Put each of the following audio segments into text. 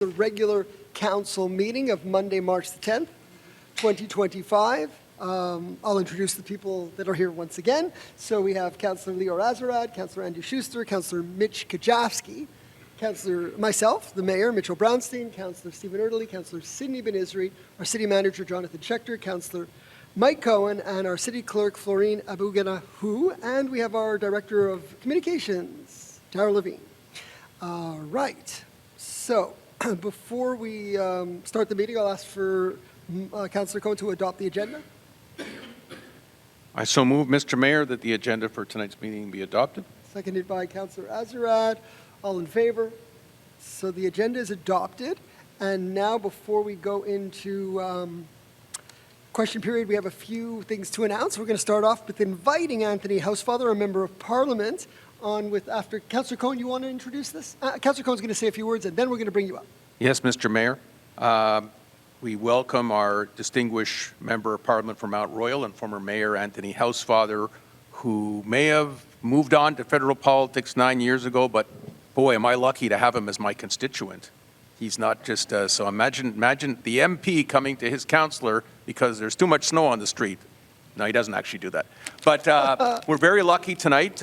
The regular council meeting of Monday, March the 10th, 2025. I'll introduce the people that are here once again. So we have Councillor Leo Azarad, Councillor Andy Schuster, Councillor Mitch Kajavsky, Councillor myself, the Mayor, Mitchell Brownstein, Councillor Stephen Erdely, Councillor Sidney Benizri, our City Manager, Jonathan Schechter, Councillor Mike Cohen, and our City Clerk, Florine Abuganahu, and we have our Director of Communications, Tara Levine. All right, so before we start the meeting, I'll ask for Councillor Cohen to adopt the agenda. I so move, Mr. Mayor, that the agenda for tonight's meeting be adopted. Seconded by Councillor Azarad. All in favor? So the agenda is adopted. And now before we go into question period, we have a few things to announce. We're going to start off with inviting Anthony Housefather, a Member of Parliament, on with after. Councillor Cohen, you want to introduce this? Councillor Cohen's going to say a few words and then we're going to bring you up. Yes, Mr. Mayor. We welcome our distinguished Member of Parliament from Mount Royal and former Mayor Anthony Housefather, who may have moved on to federal politics 9 years ago, but boy, am I lucky to have him as my constituent. He's not just, so imagine the MP coming to his councillor because there's too much snow on the street. No, he doesn't actually do that. But we're very lucky tonight.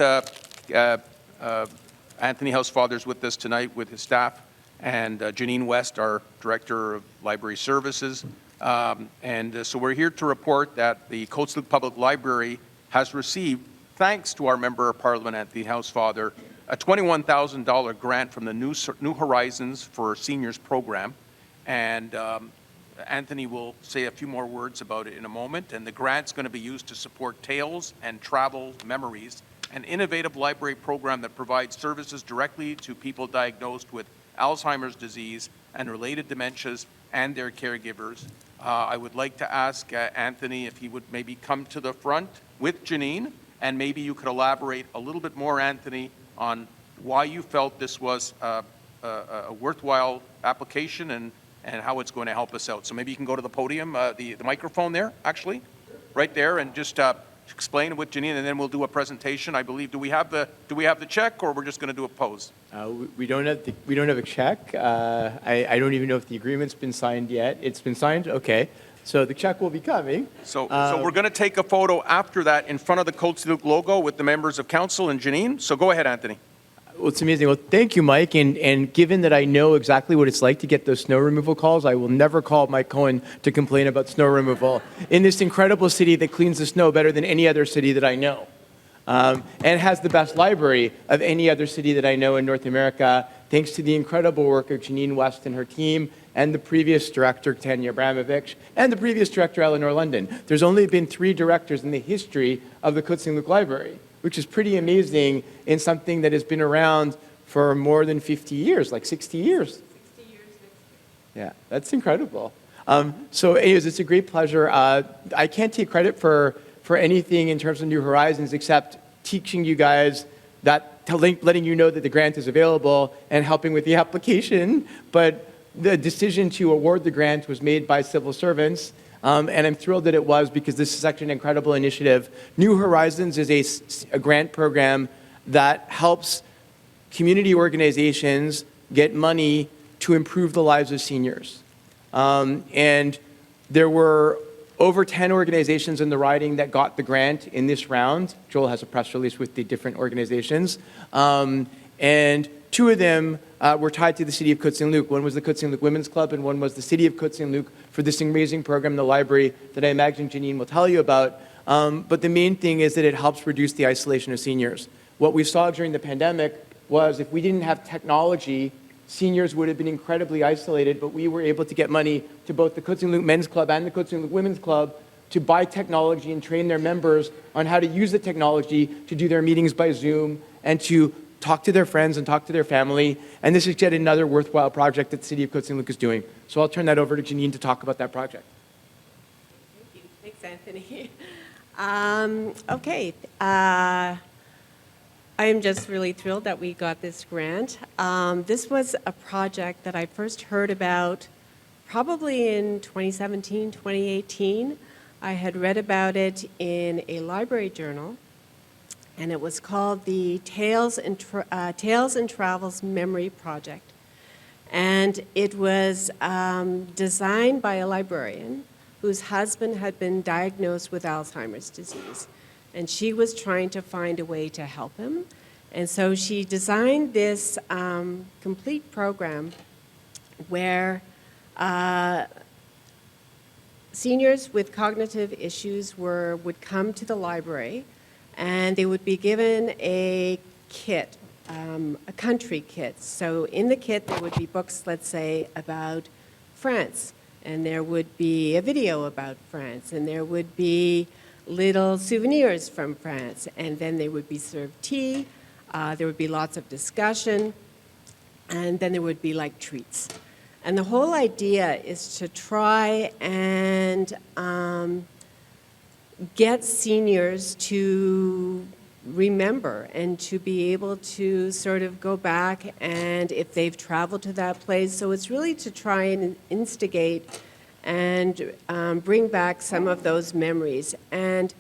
Anthony Housefather's with us tonight with his staff, and Janine West, our Director of Library Services. So we're here to report that the Côte Saint-Luc Public Library has received, thanks to our Member of Parliament, Anthony Housefather, a $21,000 grant from the New Horizons for Seniors program. And Anthony will say a few more words about it in a moment. And the grant's going to be used to support Tales and Travel Memories, an innovative library program that provides services directly to people diagnosed with Alzheimer's disease and related dementias and their caregivers. I would like to ask Anthony if he would maybe come to the front with Janine, and maybe you could elaborate a little bit more, Anthony, on why you felt this was a worthwhile application and how it's going to help us out. So maybe you can go to the podium, the microphone there, actually, right there, and just explain with Janine, and then we'll do a presentation. I believe. Do we have the check, or we're just going to do a pose? We don't have a check. I don't even know if the agreement's been signed yet. It's been signed. Okay, so the check will be coming. So we're going to take a photo after that in front of the Côte Saint-Luc logo with the members of council and Janine. So go ahead, Anthony. Well, it's amazing. Well, thank you, Mike. And given that I know exactly what it's like to get those snow removal calls, I will never call Mike Cohen to complain about snow removal in this incredible city that cleans the snow better than any other city that I know. And has the best library of any other city that I know in North America, thanks to the incredible work of Janine West and her team, and the previous director, Tanya Abramovich, and the previous director, Eleanor London. There's only been 3 directors in the history of the Côte Saint-Luc Library, which is pretty amazing in something that has been around for more than 50 years, like 60 years. 60 years next year. Yeah, that's incredible. So anyways, it's a great pleasure. I can't take credit for anything in terms of New Horizons except teaching you guys that, letting you know that the grant is available and helping with the application. But the decision to award the grant was made by civil servants. And I'm thrilled that it was, because this is such an incredible initiative. New Horizons is a grant program that helps community organizations get money to improve the lives of seniors. And there were over 10 organizations in the riding that got the grant in this round. Joel has a press release with the different organizations. And 2 of them were tied to the City of Côte Saint-Luc. One was the Côte Saint-Luc Women's Club, and one was the City of Côte Saint-Luc for this amazing program in the library that I imagine Janine will tell you about. But the main thing is that it helps reduce the isolation of seniors. What we saw during the pandemic was if we didn't have technology, seniors would have been incredibly isolated, but we were able to get money to both the Côte Saint-Luc Men's Club and the Côte Saint-Luc Women's Club to buy technology and train their members on how to use the technology to do their meetings by Zoom and to talk to their friends and talk to their family. And this is yet another worthwhile project that the City of Côte Saint-Luc is doing. So I'll turn that over to Janine to talk about that project. Thank you. Thanks, Anthony. Okay. I am just really thrilled that we got this grant. This was a project that I first heard about probably in 2017, 2018. I had read about it in a library journal, and it was called the Tales and Travels Memory Project. And it was designed by a librarian whose husband had been diagnosed with Alzheimer's disease. And she was trying to find a way to help him. And so she designed this complete program where seniors with cognitive issues would come to the library, and they would be given a kit, a country kit. So in the kit, there would be books, let's say, about France, and there would be a video about France, and there would be little souvenirs from France, and then they would be served tea, there would be lots of discussion, and then there would be like treats. And the whole idea is to try and get seniors to remember and to be able to sort of go back, and if they've traveled to that place. So it's really to try and instigate and bring back some of those memories. And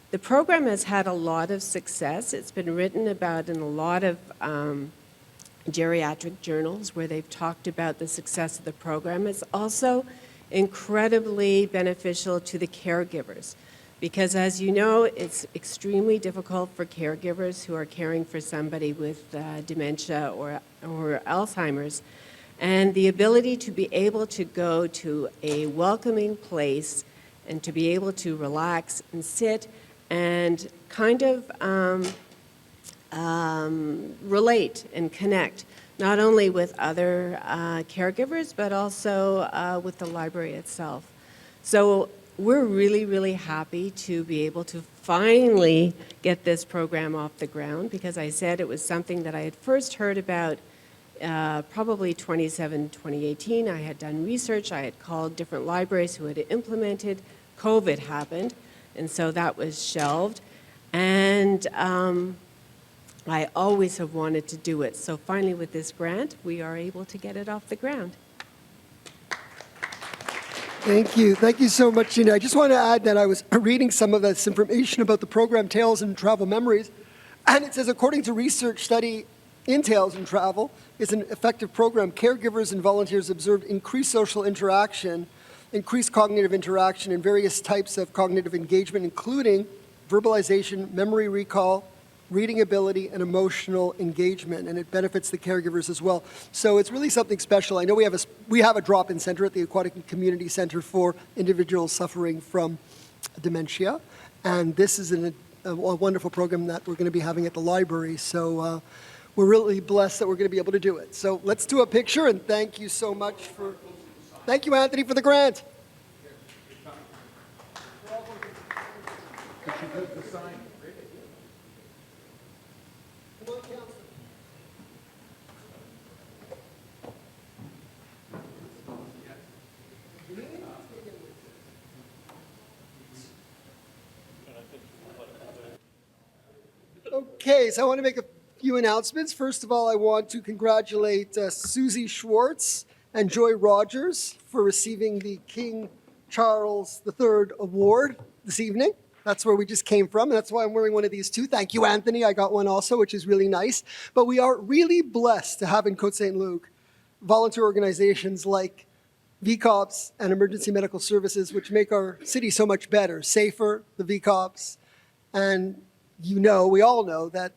the program has had a lot of success. It's been written about in a lot of geriatric journals where they've talked about the success of the program. It's also incredibly beneficial to the caregivers because, as you know, it's extremely difficult for caregivers who are caring for somebody with dementia or Alzheimer's. And the ability to be able to go to a welcoming place and to be able to relax and sit and kind of relate and connect, not only with other caregivers, but also with the library itself. So we're really, really happy to be able to finally get this program off the ground, because I said it was something that I had first heard about probably 2018. I had done research. I had called different libraries who had implemented. COVID happened, and so that was shelved. And I always have wanted to do it. So finally, with this grant, we are able to get it off the ground. Thank you. Thank you so much, Gina. I just want to add that I was reading some of this information about the program Tales and Travel Memories, and it says, according to research study in Tales and Travel, is an effective program. Caregivers and volunteers observed increased social interaction, increased cognitive interaction, and various types of cognitive engagement, including verbalization, memory recall, reading ability, and emotional engagement, and it benefits the caregivers as well. So it's really something special. I know we have a drop-in center at the Aquatic and Community Center for individuals suffering from dementia, and this is a wonderful program that we're going to be having at the library. So we're really blessed that we're going to be able to do it. So let's do a picture, and thank you so much for. Thank you, Anthony, for the grant. Okay, so I want to make a few announcements. First of all, I want to congratulate Susie Schwartz and Joy Rogers for receiving the King Charles III Award this evening. That's where we just came from, and that's why I'm wearing one of these too. Thank you, Anthony. I got one also, which is really nice. But we are really blessed to have in Côte Saint-Luc volunteer organizations like VCOPS and Emergency Medical Services, which make our city so much better, safer, the VCOPS. And we all know that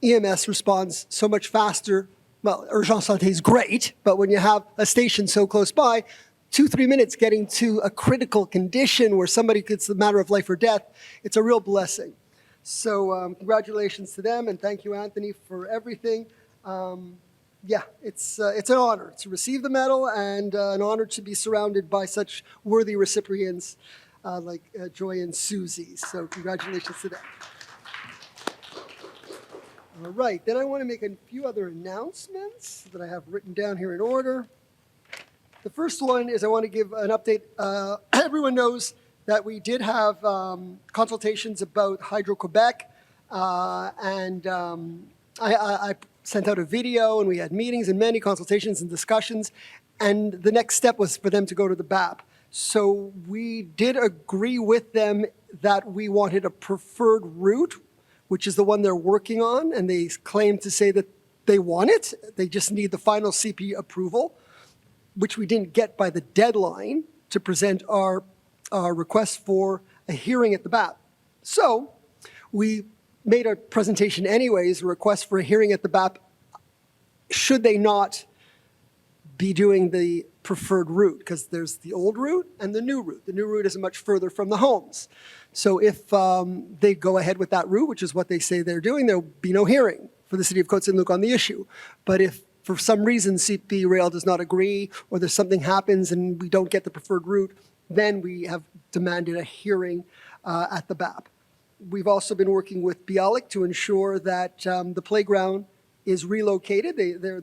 EMS responds so much faster. Well, Urgence Santé is great, but when you have a station so close by, 2-3 minutes getting to a critical condition where somebody gets a matter of life or death, it's a real blessing. So congratulations to them, and thank you, Anthony, for everything. It's an honor to receive the medal and an honor to be surrounded by such worthy recipients like Joy and Susie. So congratulations to them. All right, then I want to make a few other announcements that I have written down here in order. The first one is I want to give an update. Everyone knows that we did have consultations about Hydro-Quebec, and I sent out a video, and we had meetings and many consultations and discussions, and the next step was for them to go to the BAPE. So we did agree with them that we wanted a preferred route, which is the one they're working on, and they claim to say that they want it. They just need the final CP approval, which we didn't get by the deadline to present our request for a hearing at the BAPE. So we made a presentation anyways, a request for a hearing at the BAPE, should they not be doing the preferred route, because there's the old route and the new route. The new route is much further from the homes. So if they go ahead with that route, which is what they say they're doing, there'll be no hearing for the city of Côte Saint-Luc on the issue. But if for some reason CP Rail does not agree, or there's something happens and we don't get the preferred route, then we have demanded a hearing at the BAPE. We've also been working with Bialik to ensure that the playground is relocated.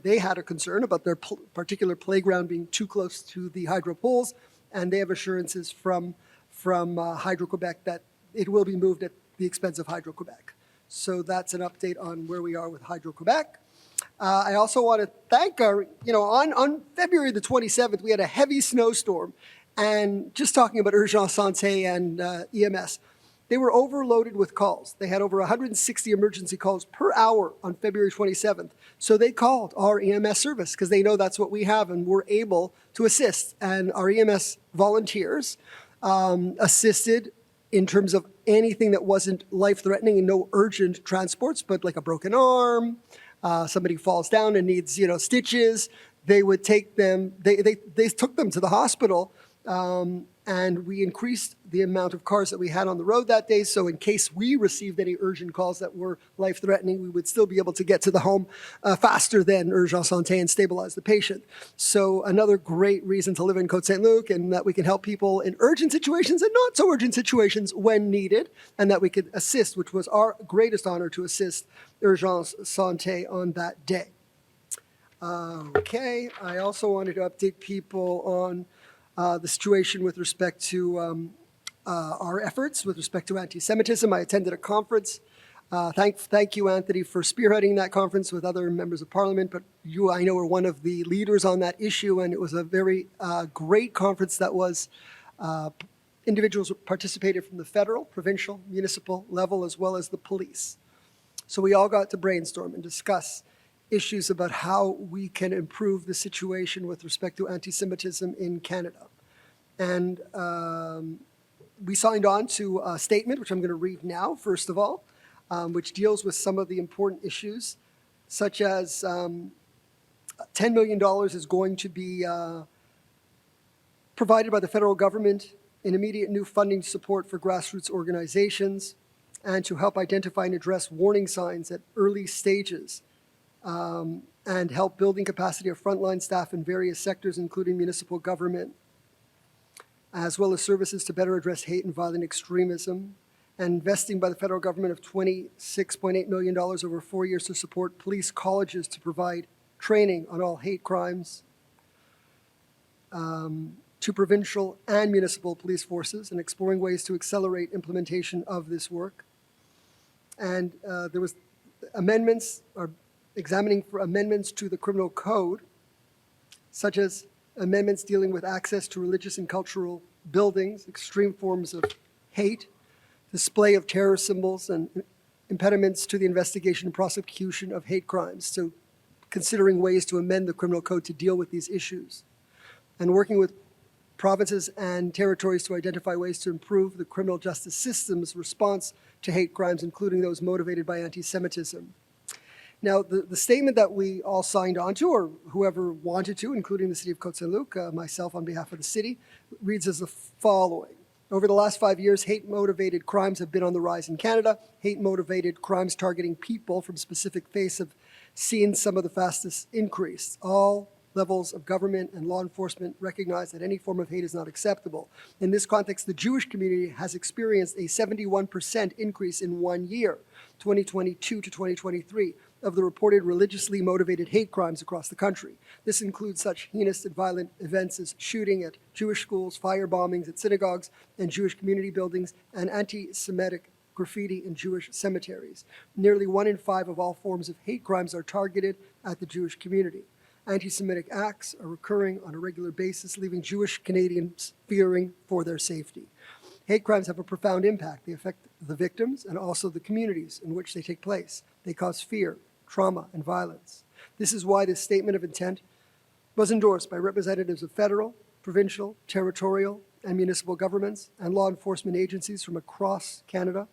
They had a concern about their particular playground being too close to the hydro poles, and they have assurances from Hydro-Quebec that it will be moved at the expense of Hydro-Quebec. So that's an update on where we are with Hydro-Quebec. I also want to thank our, on February the 27th, we had a heavy snowstorm, and just talking about Urgence Santé and EMS, they were overloaded with calls. They had over 160 emergency calls per hour on February 27th. So they called our EMS service because they know that's what we have, and we're able to assist. And our EMS volunteers assisted in terms of anything that wasn't life-threatening and no urgent transports, but like a broken arm, somebody falls down and needs, stitches. They would take them, they took them to the hospital, and we increased the amount of cars that we had on the road that day. So in case we received any urgent calls that were life-threatening, we would still be able to get to the home faster than Urgence Santé and stabilize the patient. So another great reason to live in Côte Saint-Luc, and that we can help people in urgent situations and not so urgent situations when needed, and that we could assist, which was our greatest honor to assist Urgence Santé on that day. Okay, I also wanted to update people on the situation with respect to our efforts with respect to anti-Semitism. I attended a conference. Thank you, Anthony, for spearheading that conference with other members of Parliament. But you, I know, are one of the leaders on that issue, and it was a very great conference that was individuals participated from the federal, provincial, municipal level, as well as the police. So we all got to brainstorm and discuss issues about how we can improve the situation with respect to anti-Semitism in Canada. And we signed on to a statement, which I'm going to read now, first of all, which deals with some of the important issues, such as $10 million is going to be provided by the federal government in immediate new funding support for grassroots organizations, and to help identify and address warning signs at early stages, and help building capacity of frontline staff in various sectors, including municipal government, as well as services to better address hate and violent extremism, and investing by the federal government of $26.8 million over 4 years to support police colleges to provide training on all hate crimes, to provincial and municipal police forces, and exploring ways to accelerate implementation of this work. And there was amendments, or examining for amendments to the criminal code, such as amendments dealing with access to religious and cultural buildings, extreme forms of hate, display of terror symbols, and impediments to the investigation and prosecution of hate crimes. So considering ways to amend the criminal code to deal with these issues, and working with provinces and territories to identify ways to improve the criminal justice system's response to hate crimes, including those motivated by anti-Semitism. Now, the statement that we all signed on to, or whoever wanted to, including the City of Côte Saint-Luc, myself on behalf of the city, reads as the following. Over the last 5 years, hate-motivated crimes have been on the rise in Canada. Hate-motivated crimes targeting people from specific faiths have seen some of the fastest increase. All levels of government and law enforcement recognize that any form of hate is not acceptable. In this context, the Jewish community has experienced a 71% increase in 1 year, 2022 to 2023, of the reported religiously motivated hate crimes across the country. This includes such heinous and violent events as shooting at Jewish schools, fire bombings at synagogues and Jewish community buildings, and anti-Semitic graffiti in Jewish cemeteries. Nearly 1 in 5 of all forms of hate crimes are targeted at the Jewish community. Anti-Semitic acts are occurring on a regular basis, leaving Jewish Canadians fearing for their safety. Hate crimes have a profound impact. They affect the victims and also the communities in which they take place. They cause fear, trauma, and violence. This is why this statement of intent was endorsed by representatives of federal, provincial, territorial, and municipal governments and law enforcement agencies from across Canada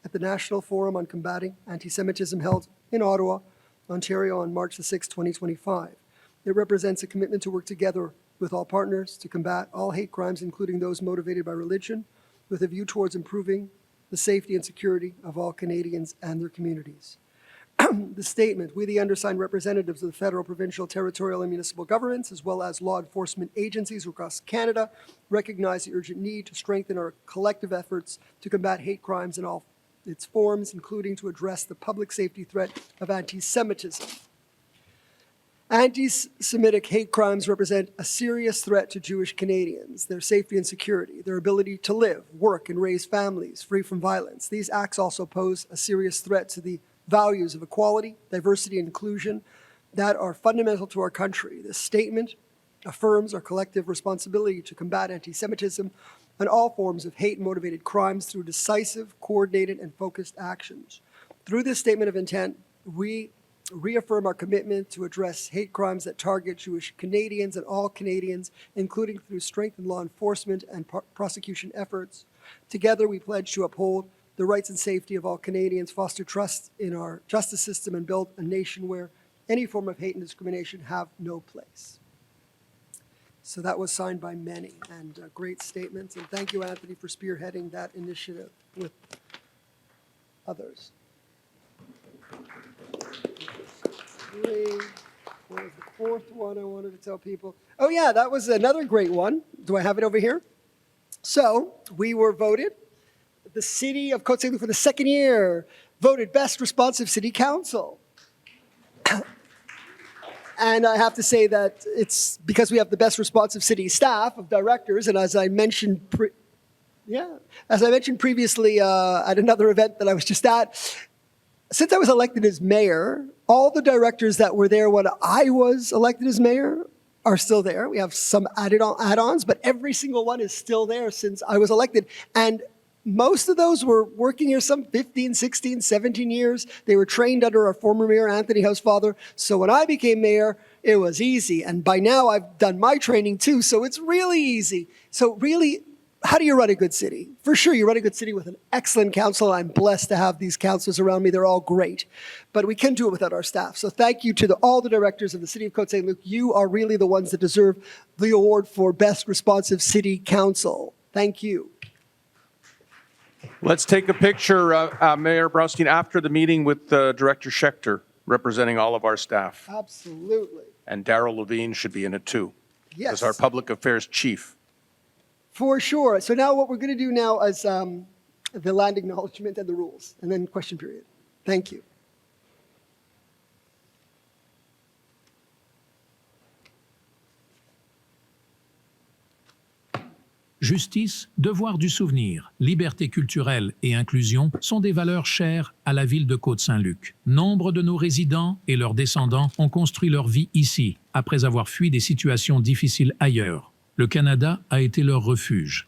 at the National Forum on Combating Antisemitism held in Ottawa, Ontario on March the 6th, 2025. It represents a commitment to work together with all partners to combat all hate crimes, including those motivated by religion, with a view towards improving the safety and security of all Canadians and their communities. The statement, we the undersigned representatives of the federal, provincial, territorial, and municipal governments, as well as law enforcement agencies across Canada, recognize the urgent need to strengthen our collective efforts to combat hate crimes in all its forms, including to address the public safety threat of anti-Semitism. Anti-Semitic hate crimes represent a serious threat to Jewish Canadians, their safety and security, their ability to live, work, and raise families free from violence. These acts also pose a serious threat to the values of equality, diversity, and inclusion that are fundamental to our country. This statement affirms our collective responsibility to combat anti-Semitism and all forms of hate-motivated crimes through decisive, coordinated, and focused actions. Through this statement of intent, we reaffirm our commitment to address hate crimes that target Jewish Canadians and all Canadians, including through strengthened law enforcement and prosecution efforts. Together, we pledge to uphold the rights and safety of all Canadians, foster trust in our justice system, and build a nation where any form of hate and discrimination have no place. So that was signed by many, and great statements. And thank you, Anthony, for spearheading that initiative with others. What was the fourth one I wanted to tell people? Oh yeah, that was another great one. Do I have it over here? So we were voted, the city of Côte Saint-Luc for the second year, voted Best Responsive City Council. And I have to say that it's because we have the best responsive city staff of directors, and as I mentioned previously at another event that I was just at, since I was elected as mayor, all the directors that were there when I was elected as mayor are still there. We have some add-ons, but every single one is still there since I was elected. And most of those were working here some 15, 16, 17 years. They were trained under our former mayor, Anthony Housefather. So when I became mayor, it was easy. And by now I've done my training too, so it's really easy. So really, how do you run a good city? For sure, you run a good city with an excellent council. I'm blessed to have these councilors around me. They're all great. But we couldn't do it without our staff. So thank you to all the directors of the city of Côte Saint-Luc. You are really the ones that deserve the award for Best Responsive City Council. Thank you. Let's take a picture, Mayor Brownstein, after the meeting with Director Schechter, representing all of our staff. Absolutely. And Darryl Levine should be in it too. Yes. As our public affairs chief. For sure. So now what we're going to do now is the land acknowledgement and the rules, and then question period. Thank you. Justice, devoir du souvenir, liberté culturelle et inclusion sont des valeurs chères à la ville de Côte Saint-Luc. Nombre de nos résidents et leurs descendants ont construit leur vie ici, après avoir fui des situations difficiles ailleurs. Le Canada a été leur refuge.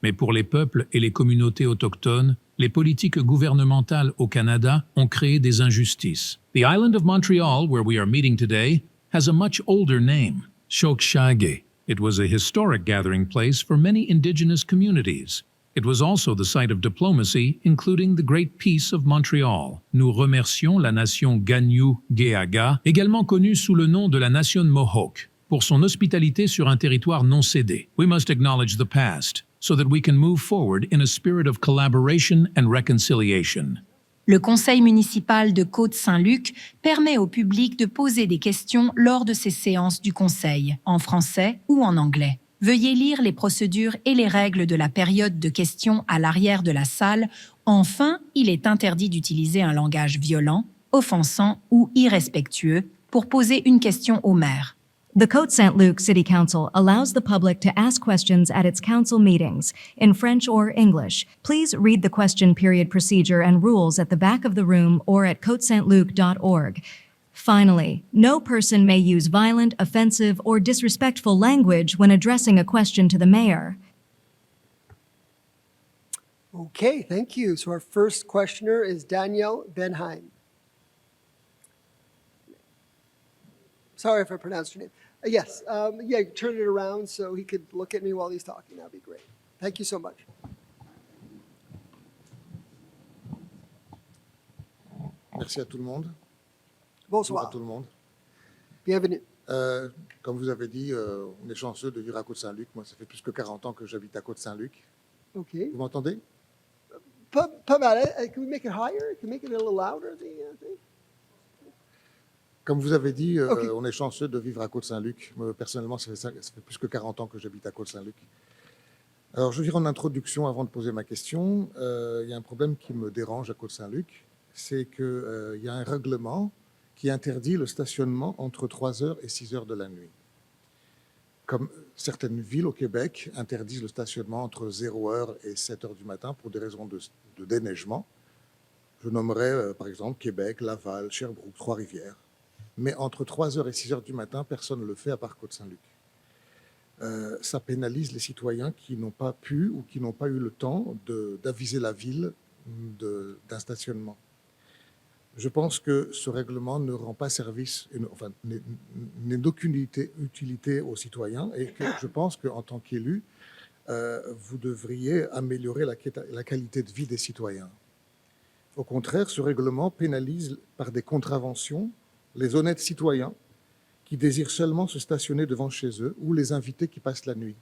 Mais pour les peuples et les communautés autochtones, les politiques gouvernementales au Canada ont créé des injustices. The island of Montreal, where we are meeting today, has a much older name, Chokshage. It was a historic gathering place for many indigenous communities. It was also the site of diplomacy, including the Great Peace of Montreal. Nous remercions la nation Gagnou-Geaga, également connue sous le nom de la nation Mohawk, pour son hospitalité sur un territoire non cédé. We must acknowledge the past, so that we can move forward in a spirit of collaboration and reconciliation. Le conseil municipal de Côte Saint-Luc permet au public de poser des questions lors de ces séances du conseil, en français ou en anglais. Veuillez lire les procédures et les règles de la période de questions à l'arrière de la salle. Enfin, il est interdit d'utiliser un langage violent, offensant ou irrespectueux pour poser une question au maire. The Côte Saint-Luc City Council allows the public to ask questions at its council meetings, in French or English. Please read the question period procedure and rules at the back of the room or at cotesaintluc.org. Finally, no person may use violent, offensive, or disrespectful language when addressing a question to the mayor. Okay, thank you. So our first questioner is Danielle Benheim. Sorry if I pronounced your name. Yes, yeah, turn it around so he could look at me while he's talking. That'd be great. Thank you so much. Merci à tout le monde. Bonjour à Bonsoir. tout le monde. Bienvenue. Comme vous avez dit, on est chanceux de vivre à Côte Saint-Luc. Moi, ça fait plus que 40 ans que j'habite à Côte Saint-Luc. OK. Vous m'entendez? Pas mal. Can we make it higher? Can we make it a little louder, the thing? Comme vous avez dit, Ok. on est chanceux de vivre à Côte Saint-Luc. Moi, personnellement, ça fait plus que 40 ans que j'habite à Côte Saint-Luc. Alors, je veux dire en introduction, avant de poser ma question, il y a un problème qui me dérange à Côte Saint-Luc. C'est qu'il y a un règlement qui interdit le stationnement entre 3h et 6h de la nuit. Comme certaines villes au Québec interdisent le stationnement entre 0h et 7h du matin pour des raisons de déneigement. Je nommerai par exemple Québec, Laval, Sherbrooke, Trois-Rivières. Mais entre 3h et 6h du matin, personne ne le fait à part Côte Saint-Luc. Ça pénalise les citoyens qui n'ont pas pu ou qui n'ont pas eu le temps d'aviser la ville d'un stationnement. Je pense que ce règlement ne rend pas service, enfin, n'est d'aucune utilité aux citoyens et que je pense qu'en tant qu'élu, vous devriez améliorer la qualité de vie des citoyens. Au contraire, ce règlement pénalise par des contraventions les honnêtes citoyens qui désirent seulement se stationner devant chez eux ou les invités qui passent la nuit.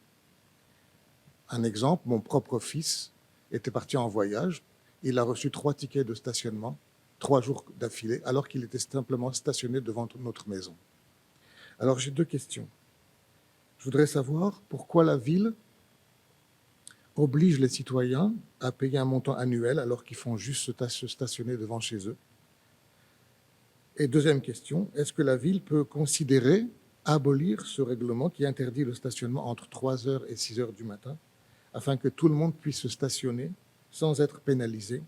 Un exemple, mon propre fils était parti en voyage, il a reçu 3 tickets de stationnement, 3 jours d'affilée, alors qu'il était simplement stationné devant notre maison. Alors j'ai 2 questions. Je voudrais savoir pourquoi la ville oblige les citoyens à payer un montant annuel alors qu'ils font juste se stationner devant chez eux. Et deuxième question, est-ce que la ville peut considérer abolir ce règlement qui interdit le stationnement entre 3h et 6h du matin afin que tout le monde puisse se stationner sans être pénalisé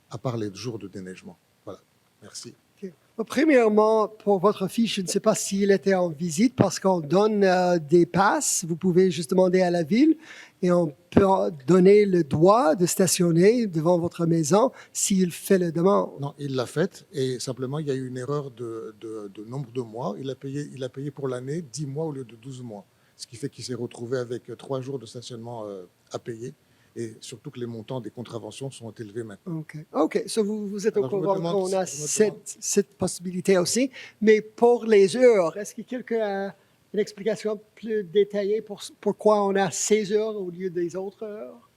à part les jours de déneigement? Voilà, merci. OK. Premièrement, pour votre fils, je ne sais pas s'il était en visite parce qu'on donne des passes. Vous pouvez juste demander à la ville et on peut donner le droit de stationner devant votre maison s'il fait la demande. Non, il l'a faite et simplement il y a eu une erreur de nombre de mois. Il a payé pour l'année 10 mois au lieu de 12 mois, ce qui fait qu'il s'est retrouvé avec 3 jours de stationnement à payer. Et surtout que les montants des contraventions sont élevés maintenant. OK. So vous êtes au Alors, je me courant demande- qu'on a je me demande- cette possibilité aussi. Mais pour les heures, est-ce que quelqu'un a une explication plus détaillée pour pourquoi on a 16 heures au lieu des autres heures?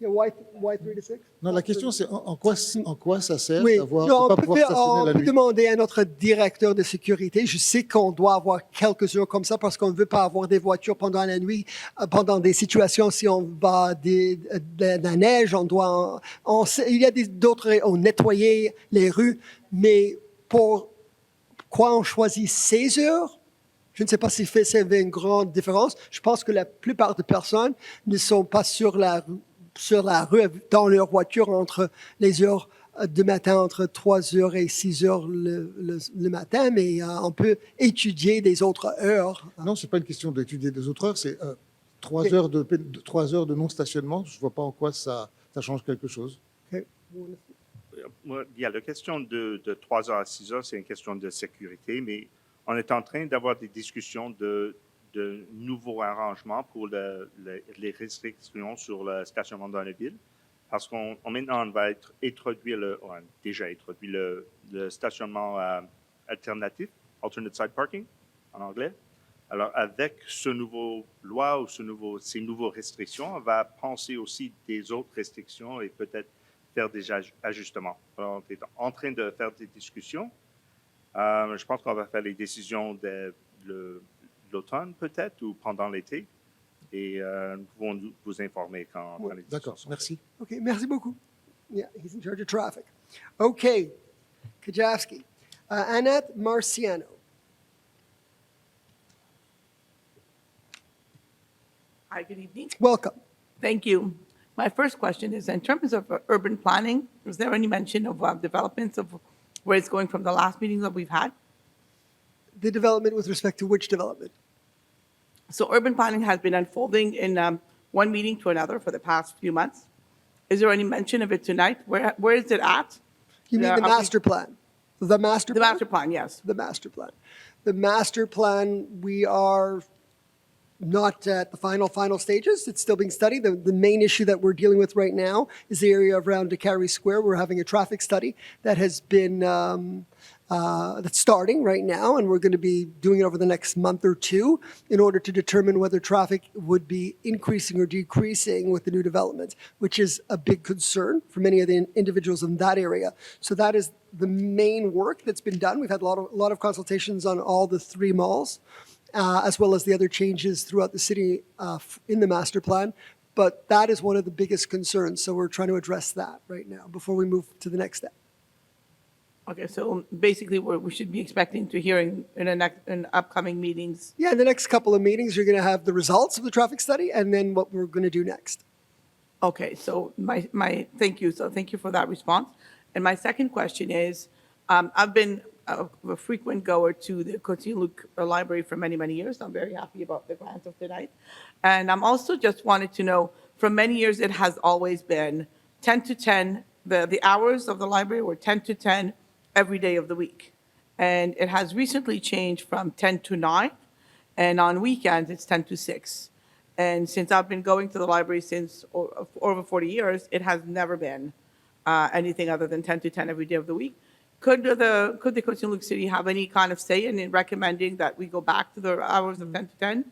Yeah, why 3 to 6? Non, la question c'est en quoi ça sert Oui, d'avoir non, de pas on pouvoir stationner la peut nuit? demander à notre directeur de sécurité. Je sais qu'on doit avoir quelques heures comme ça parce qu'on ne veut pas avoir des voitures pendant la nuit, pendant des situations si on va de la neige, il y a d'autres, on nettoyer les rues, mais pourquoi on choisit 16 heures? Je ne sais pas si ça fait une grande différence. Je pense que la plupart des personnes ne sont pas sur la rue dans leur voiture entre les heures de matin, entre 3 heures et 6 heures le matin, mais on peut étudier des autres heures. Non, c'est pas une question d'étudier des autres heures, c'est 3 heures de non-stationnement. Je vois pas en quoi ça change quelque chose. OK. Moi, il y a la question de 3 heures à 6 heures, c'est une question de sécurité, mais on est en train d'avoir des discussions de nouveaux arrangements pour les restrictions sur le stationnement dans la ville, parce qu'on maintenant on va on a déjà introduit le stationnement alternatif, alternate side parking en anglais. Alors avec ce nouveau loi ou ces nouveaux restrictions, on va penser aussi des autres restrictions et peut-être faire des ajustements. Alors, on est en train de faire des discussions. Je pense qu'on va faire les décisions de l'automne peut-être ou pendant l'été et nous pouvons vous informer quand les décisions D'accord, sont merci. OK, merci beaucoup. Yeah, he's in charge of traffic. OK. Kajawski. Annette Marciano. Hi, good evening. Welcome. Thank you. My first question is, in terms of urban planning, was there any mention of developments of where it's going from the last meeting that we've had? The development with respect to which development? So urban planning has been unfolding in one meeting to another for the past few months. Is there any mention of it tonight? Where is it at? You mean Yeah, the are we- master plan? The master The plan? master plan, yes. The master plan. The master plan, we are not at the final stages. It's still being studied. The main issue that we're dealing with right now is the area around DeCarry Square. We're having a traffic study that has been, that's starting right now, and we're going to be doing it over the next month or two in order to determine whether traffic would be increasing or decreasing with the new development, which is a big concern for many of the individuals in that area. So that is the main work that's been done. We've had a lot of consultations on all the 3 malls. As well as the other changes throughout the city in the master plan. But that is one of the biggest concerns. So we're trying to address that right now before we move to the next step. Okay, so basically, we should be expecting to hearing in upcoming meetings. Yeah, in the next couple of meetings, you're going to have the results of the traffic study and then what we're going to do next. Okay, so thank you. So thank you for that response. And my second question is, I've been a frequent goer to the Côte Saint-Luc Library for many, many years. I'm very happy about the grant of tonight. And I'm also just wanted to know, for many years, it has always been 10 to 10. The hours of the library were 10 to 10 every day of the week. And it has recently changed from 10 to 9. And on weekends, it's 10 to 6. And since I've been going to the library since over 40 years, it has never been anything other than 10 to 10 every day of the week. Could the Côte Saint-Luc City have any kind of say in recommending that we go back to the hours of 10 to 10?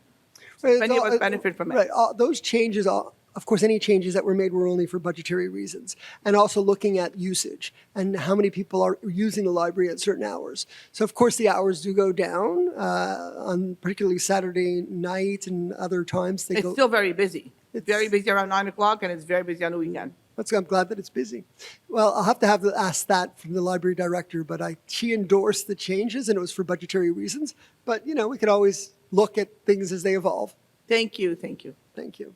Many of us benefit from it. Right. Those changes, of course, any changes that were made were only for budgetary reasons. And also looking at usage and how many people are using the library at certain hours. So, of course, the hours do go down on particularly Saturday night and other times. It's still very busy. It's very busy around 9 o'clock, and it's very busy on the weekend. I'm glad that it's busy. Well, I'll have to ask that from the library director, but she endorsed the changes, and it was for budgetary reasons. But, we could always look at things as they evolve. Thank you, thank you. Thank you.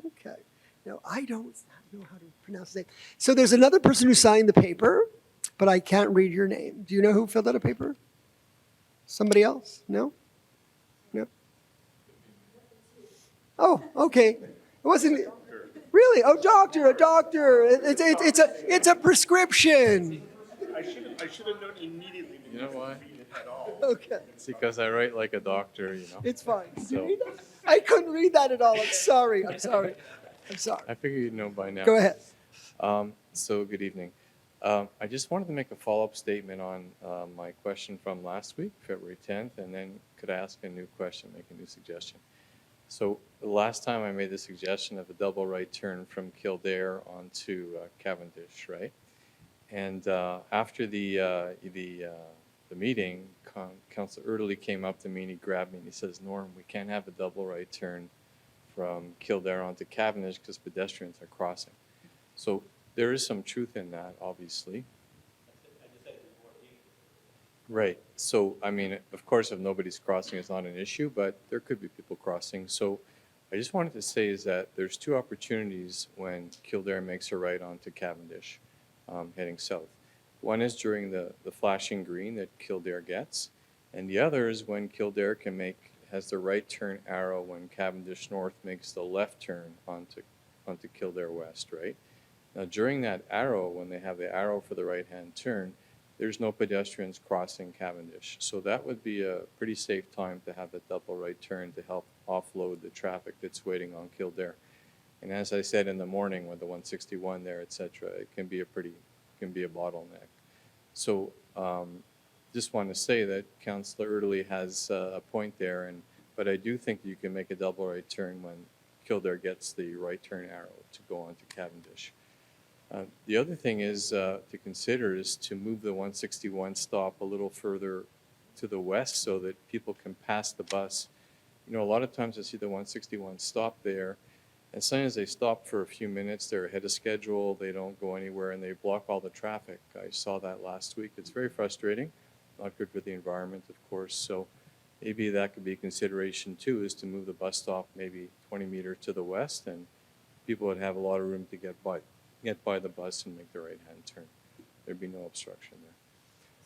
Okay. Now, I don't know how to pronounce his name. So there's another person who signed the paper, but I can't read your name. Do you know who filled out a paper? Somebody else? No? No? Oh, okay. It wasn't... Really? Oh, a doctor. It's a prescription. I should have known immediately. You know why? Okay. It's because I write like a doctor, It's fine. Did you So- read that? I couldn't read that at all. I'm sorry. I figure you'd know by now. Go ahead. So good evening. I just wanted to make a follow-up statement on my question from last week, February 10th, and then could I ask a new question, make a new suggestion? So the last time I made the suggestion of a double right turn from Kildare onto Cavendish, right? And after the meeting, Councillor Erdely came up to me and he grabbed me and he says, Norm, we can't have a double right turn from Kildare onto Cavendish because pedestrians are crossing. So there is some truth in that, obviously. Right. So, I mean, of course, if nobody's crossing, it's not an issue, but there could be people crossing. So I just wanted to say is that there's 2 opportunities when Kildare makes a right onto Cavendish heading south. One is during the flashing green that Kildare gets, and the other is when Kildare has the right turn arrow when Cavendish North makes the left turn onto Kildare West, right? Now, during that arrow, when they have the arrow for the right-hand turn, there's no pedestrians crossing Cavendish. So that would be a pretty safe time to have the double right turn to help offload the traffic that's waiting on Kildare. And as I said in the morning with the 161 there, et cetera, it can be a bottleneck. So just want to say that Councillor Erdely has a point there, but I do think you can make a double right turn when Kildare gets the right turn arrow to go on to Cavendish. The other thing is to consider is to move the 161 stop a little further to the west so that people can pass the bus. A lot of times I see the 161 stop there. As soon as they stop for a few minutes, they're ahead of schedule, they don't go anywhere, and they block all the traffic. I saw that last week. It's very frustrating, not good for the environment, of course. So maybe that could be a consideration too, is to move the bus stop maybe 20 meters to the west, and people would have a lot of room to get by the bus and make the right-hand turn. There'd be no obstruction there.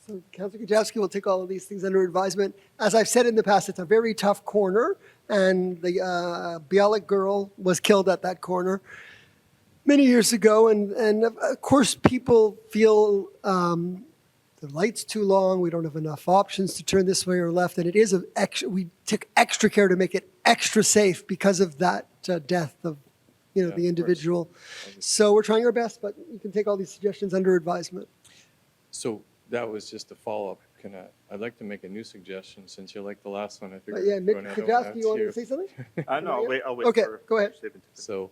So Councillor Gajewski will take all of these things under advisement. As I've said in the past, it's a very tough corner, and the Bialik girl was killed at that corner many years ago, and of course people feel the light's too long, we don't have enough options to turn this way or left, and it is we took extra care to make it extra safe because of that death of, the individual. So we're trying our best, but you can take all these suggestions under advisement. So that was just a follow-up. I'd like to make a new suggestion since you're like the last one. I figured. Yeah, Mick run out of Kajowski, you want here. to say something? No, I'll wait Okay, for. go ahead. So,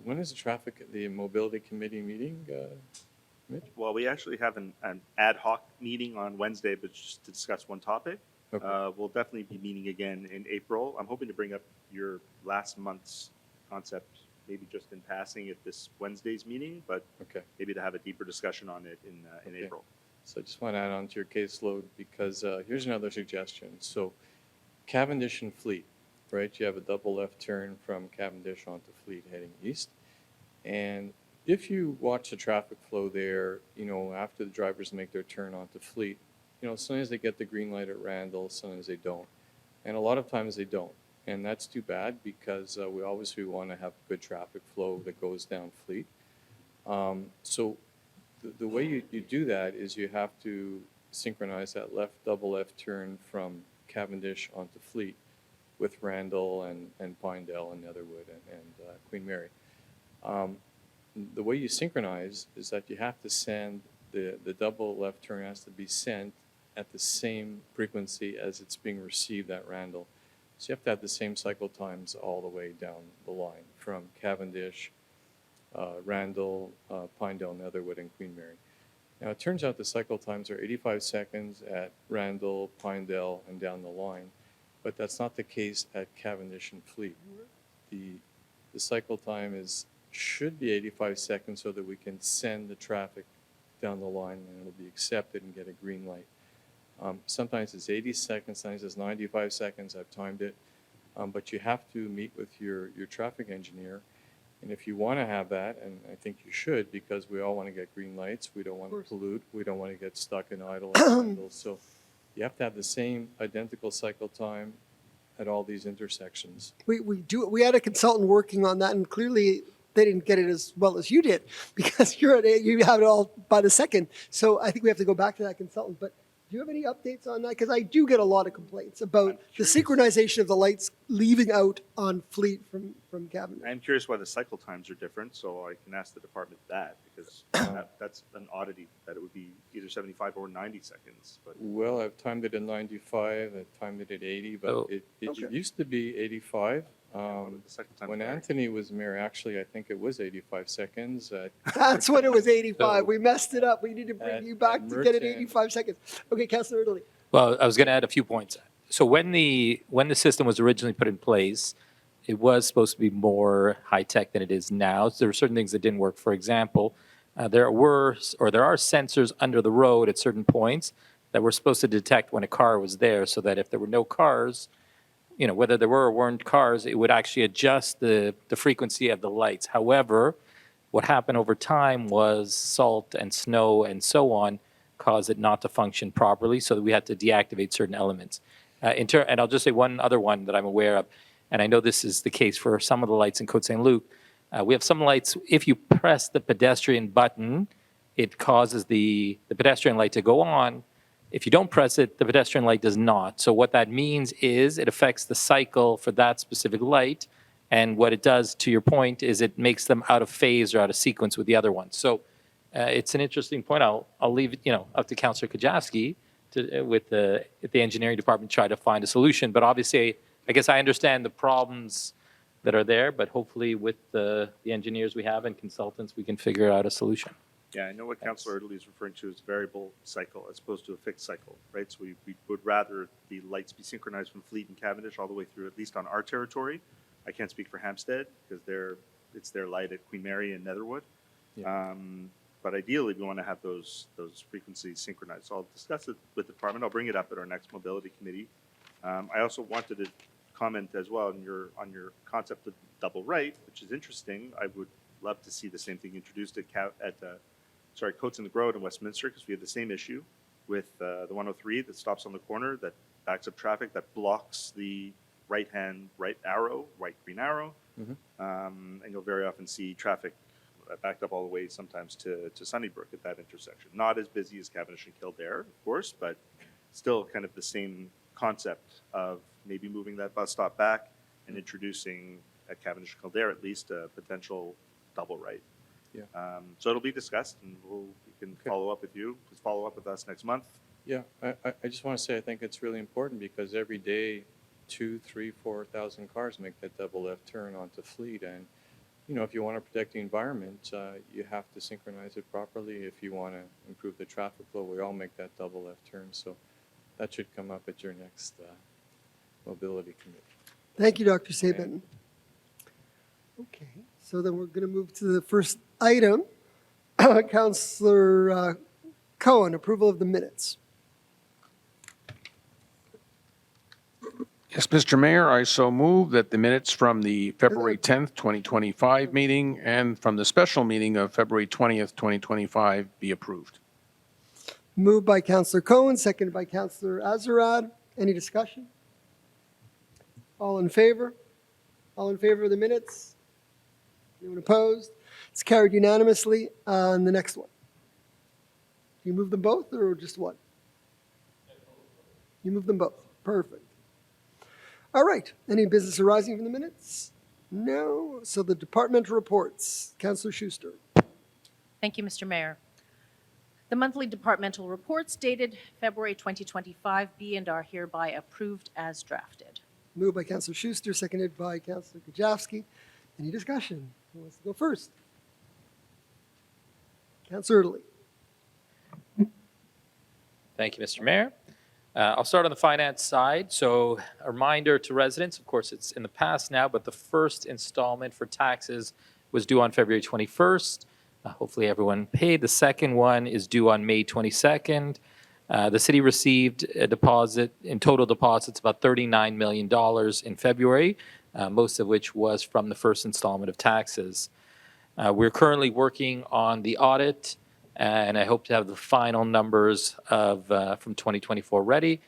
when is the mobility committee meeting, Mitch? Well, we actually have an ad hoc meeting on Wednesday, but just to discuss one topic. Okay. We'll definitely be meeting again in April. I'm hoping to bring up your last month's concept, maybe just in passing at this Wednesday's meeting, but Okay. maybe to have a deeper discussion on it in Okay. April. So I just want to add on to your caseload because here's another suggestion. So Cavendish and Fleet, right? You have a double left turn from Cavendish onto Fleet heading east. And if you watch the traffic flow there, after the drivers make their turn onto Fleet, sometimes they get the green light at Randall, sometimes they don't. And a lot of times they don't. And that's too bad because we obviously want to have good traffic flow that goes down Fleet. So the way you do that is you have to synchronize that double left turn from Cavendish onto Fleet with Randall and Pinedale and Netherwood and Queen Mary. The way you synchronize is that you have to send the double left turn has to be sent at the same frequency as it's being received at Randall. So you have to have the same cycle times all the way down the line from Cavendish, Randall, Pinedale, Netherwood, and Queen Mary. Now, it turns out the cycle times are 85 seconds at Randall, Pinedale, and down the line, but that's not the case at Cavendish and Fleet. The cycle time should be 85 seconds so that we can send the traffic down the line and it'll be accepted and get a green light. Sometimes it's 80 seconds, sometimes it's 95 seconds, I've timed it, but you have to meet with your traffic engineer. And if you want to have that, and I think you should, because we all want to get green lights, we don't want to pollute, we don't want to get stuck in idle angles. So you have to have the same identical cycle time at all these intersections. We had a consultant working on that, and clearly they didn't get it as well as you did because you have it all by the second. So I think we have to go back to that consultant. But do you have any updates on that? Because I do get a lot of complaints about the synchronization of the lights leaving out on Fleet from Cavendish. I'm curious why the cycle times are different, so I can ask the department that, because that's an oddity, that it would be either 75 or 90 seconds. But Well, I've timed it at 95, I've timed it at 80, but Oh. it Okay. used to be 85. the cycle times When vary. Anthony was mayor, actually, I think it was 85 seconds. That's when it was 85. So- We messed it up. We need to bring At- you back at to get it Merchant- 85 seconds. Okay, Councillor Italy. Well, I was going to add a few points. So when the system was originally put in place, it was supposed to be more high-tech than it is now. So there were certain things that didn't work. For example, there are sensors under the road at certain points that were supposed to detect when a car was there, so that if there were no cars, whether there were or weren't cars, it would actually adjust the frequency of the lights. However, what happened over time was salt and snow and so on caused it not to function properly, so that we had to deactivate certain elements. And I'll just say one other one that I'm aware of, and I know this is the case for some of the lights in Côte Saint-Luc. We have some lights, if you press the pedestrian button, it causes the pedestrian light to go on. If you don't press it, the pedestrian light does not. So what that means is it affects the cycle for that specific light, and what it does, to your point, is it makes them out of phase or out of sequence with the other ones. So it's an interesting point. I'll leave it, up to Councillor Kajowski with the engineering department to try to find a solution. But obviously, I guess I understand the problems that are there, but hopefully with the engineers we have and consultants, we can figure out a solution. Yeah, I know what Councillor Italy is referring to as variable cycle as opposed to a fixed cycle, right? So we would rather the lights be synchronized from Fleet and Cavendish all the way through, at least on our territory. I can't speak for Hampstead because it's their light at Queen Mary and Netherwood. Yeah. But ideally, we want to have those frequencies synchronized. So I'll discuss it with the department. I'll bring it up at our next mobility committee. I also wanted to comment as well on your concept of double right, which is interesting. I would love to see the same thing introduced at Côte Saint-Luc Road in Westminster, because we have the same issue with the 103 that stops on the corner, that backs up traffic, that blocks the right green arrow. And you'll very often see traffic backed up all the way sometimes to Sunnybrook at that intersection. Not as busy as Cavendish and Kildare, of course, but still kind of the same concept of maybe moving that bus stop back and introducing at Cavendish and Kildare at least a potential double right. Yeah. So it'll be discussed, and we can follow up with you. Please follow up with us next month. Yeah, I just want to say I think it's really important because every day 2,000, 3,000, 4,000 cars make that double left turn onto Fleet. And, you know, if you want to protect the environment, you have to synchronize it properly. If you want to improve the traffic flow, we all make that double left turn. So that should come up at your next mobility committee. Thank you, Dr. Sabin. Okay, so then we're going to move to the first item. Councillor Cohen, approval of the minutes. Yes, Mr. Mayor, I so move that the minutes from the February 10th, 2025 meeting and from the special meeting of February 20th, 2025 be approved. Moved by Councillor Cohen, seconded by Councillor Azarad. Any discussion? All in favor? All in favor of the minutes? Anyone opposed? It's carried unanimously. On the next one. Do you move them both or just one? You move them both. Perfect. All right. Any business arising from the minutes? No. So the departmental reports. Councillor Schuster. Thank you, Mr. Mayor. The monthly departmental reports dated February 2025 be and are hereby approved as drafted. Moved by Councillor Schuster, seconded by Councillor Kajavsky. Any discussion? Who wants to go first? Councillor Italy. Thank you, Mr. Mayor. I'll start on the finance side. So a reminder to residents, of course, it's in the past now, but the first installment for taxes was due on February 21st. Hopefully everyone paid. The second one is due on May 22nd. The city received a deposit, in total deposits, about $39 million in February, most of which was from the first installment of taxes. We're currently working on the audit, and I hope to have the final numbers of from 2024 ready.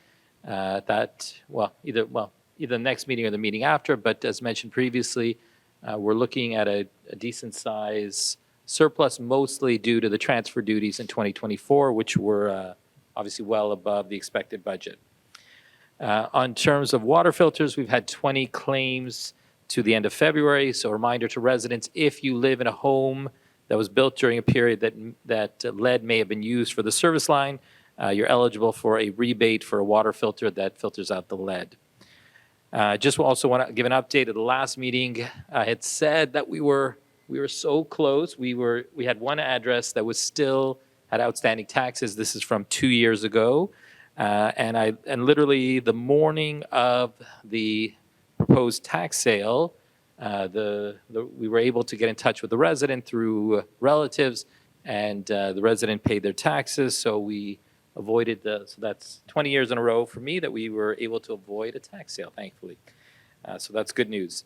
Either the next meeting or the meeting after. But as mentioned previously, we're looking at a decent size surplus, mostly due to the transfer duties in 2024, which were obviously well above the expected budget. On terms of water filters, we've had 20 claims to the end of February. So a reminder to residents, if you live in a home that was built during a period that lead may have been used for the service line, you're eligible for a rebate for a water filter that filters out the lead. Just also want to give an update. At the last meeting, I had said that we were so close. We had one address that was still had outstanding taxes. This is from 2 years ago, and literally the morning of the proposed tax sale, we were able to get in touch with the resident through relatives, and the resident paid their taxes. So we avoided so that's 20 years in a row for me that we were able to avoid a tax sale, thankfully. So that's good news.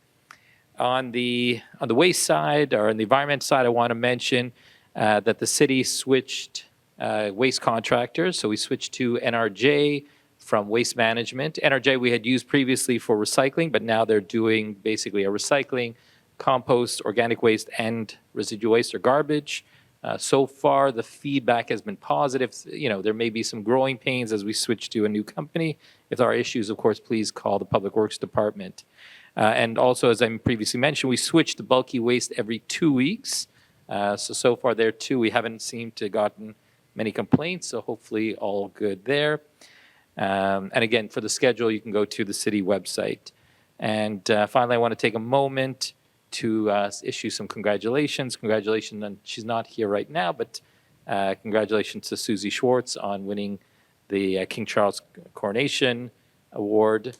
On the waste side, or on the environment side, I want to mention that the city switched waste contractors. So we switched to NRJ from Waste Management. NRJ we had used previously for recycling, but now they're doing basically a recycling, compost, organic waste, and residual waste or garbage. So far, the feedback has been positive. You know, there may be some growing pains as we switch to a new company. If there are issues, of course, please call the Public Works Department. And also, as I previously mentioned, we switch to bulky waste every 2 weeks. So far there too, we haven't seemed to gotten many complaints, so hopefully all good there. And again, for the schedule, you can go to the city website. And finally, I want to take a moment to issue some congratulations. Congratulations, and she's not here right now, but congratulations to Susie Schwartz on winning the King Charles Coronation Award.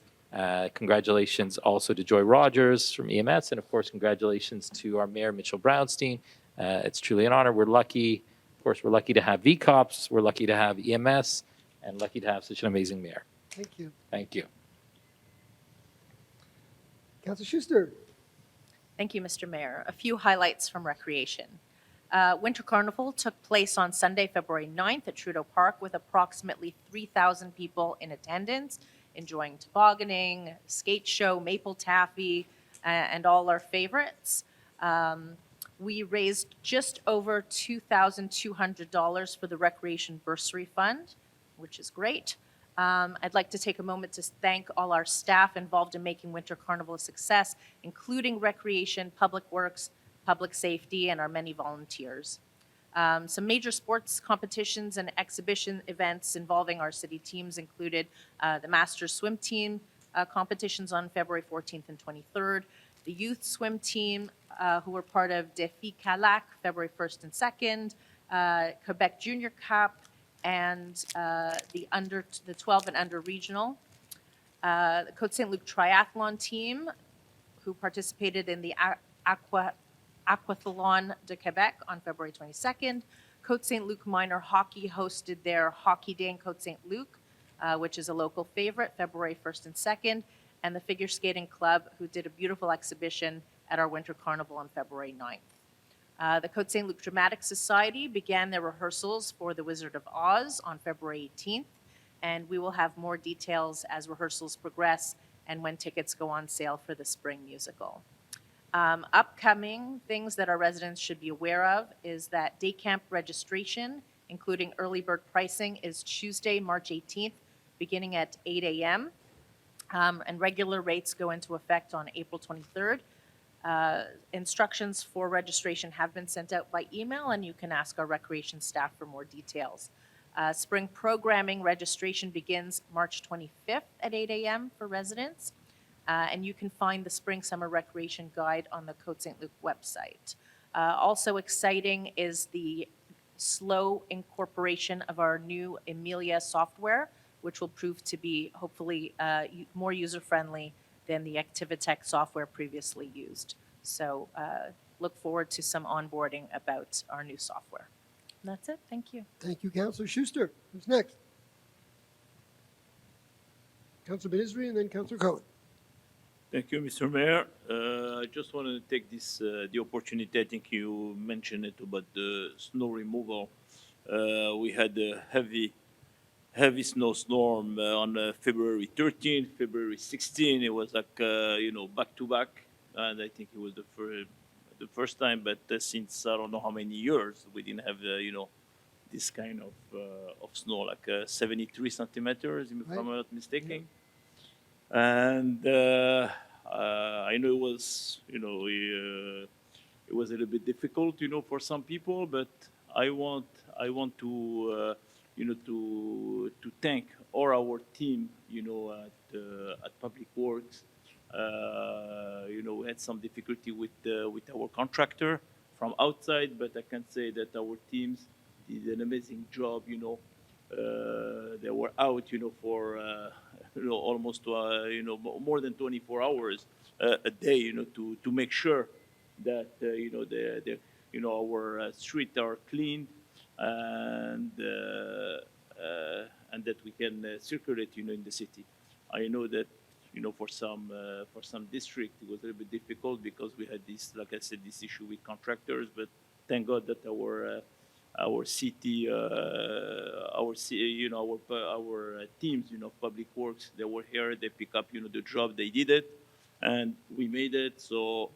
Congratulations also to Joy Rogers from EMS, and of course, congratulations to our Mayor, Mitchell Brownstein. It's truly an honor. We're lucky. Of course, we're lucky to have VCOPS. We're lucky to have EMS, and lucky to have such an amazing mayor. Thank you. Thank you. Councillor Schuster. Thank you, Mr. Mayor. A few highlights from recreation. Winter Carnival took place on Sunday, February 9th at Trudeau Park with approximately 3,000 people in attendance, enjoying tobogganing, skate show, maple taffy, and all our favorites. we raised just over $2,200 for the Recreation Bursary Fund, which is great. I'd like to take a moment to thank all our staff involved in making Winter Carnival a success, including Recreation, Public Works, Public Safety, and our many volunteers. Some major sports competitions and exhibition events involving our city teams included the Masters Swim Team competitions on February 14th and 23rd, the youth swim team who were part of Défi Calac, February 1st and 2nd, Quebec Junior Cup, and the 12 and under regional. The Côte Saint-Luc Triathlon team, who participated in the Aquathlon de Quebec on February 22nd. Côte Saint-Luc Minor Hockey hosted their Hockey Day in Côte Saint-Luc, which is a local favorite, February 1st and 2nd. And the Figure Skating Club, who did a beautiful exhibition at our Winter Carnival on February 9th. The Côte Saint-Luc Dramatic Society began their rehearsals for The Wizard of Oz on February 18th, and we will have more details as rehearsals progress and when tickets go on sale for the spring musical. Upcoming things that our residents should be aware of is that day camp registration, including early bird pricing, is Tuesday, March 18th, beginning at 8 a.m., and regular rates go into effect on April 23rd. Instructions for registration have been sent out by email, and you can ask our recreation staff for more details. Spring programming registration begins March 25th at 8 a.m. for residents, and you can find the Spring Summer Recreation Guide on the Côte Saint-Luc website. Also exciting is the slow incorporation of our new Emilia software, which will prove to be hopefully more user-friendly than the Activitech software previously used. So look forward to some onboarding about our new software. And that's it. Thank you. Thank you, Councillor Schuster. Who's next? Councillor Benizri and then Councillor Cohen. Thank you, Mr. Mayor. I just wanted to take this the opportunity. I think you mentioned it about the snow removal. We had a heavy snowstorm on February 13th, February 16th. It was like back to back, and I think it was the first time. But since I don't know how many years, we didn't have this kind of snow, like 73 centimeters, if I'm not mistaken. And I know it was it was a little bit difficult for some people, but I want to to thank all our team at Public Works. We had some difficulty with our contractor from outside, but I can say that our teams did an amazing job. They were out for almost more than 24 hours a day to make sure that our streets are clean and that we can circulate in the city. I know that for some districts it was a little bit difficult because we had this, like I said, this issue with contractors, but thank God that our city, our teams, Public Works, they were here. They pick up, the job. They did it, and we made it. So,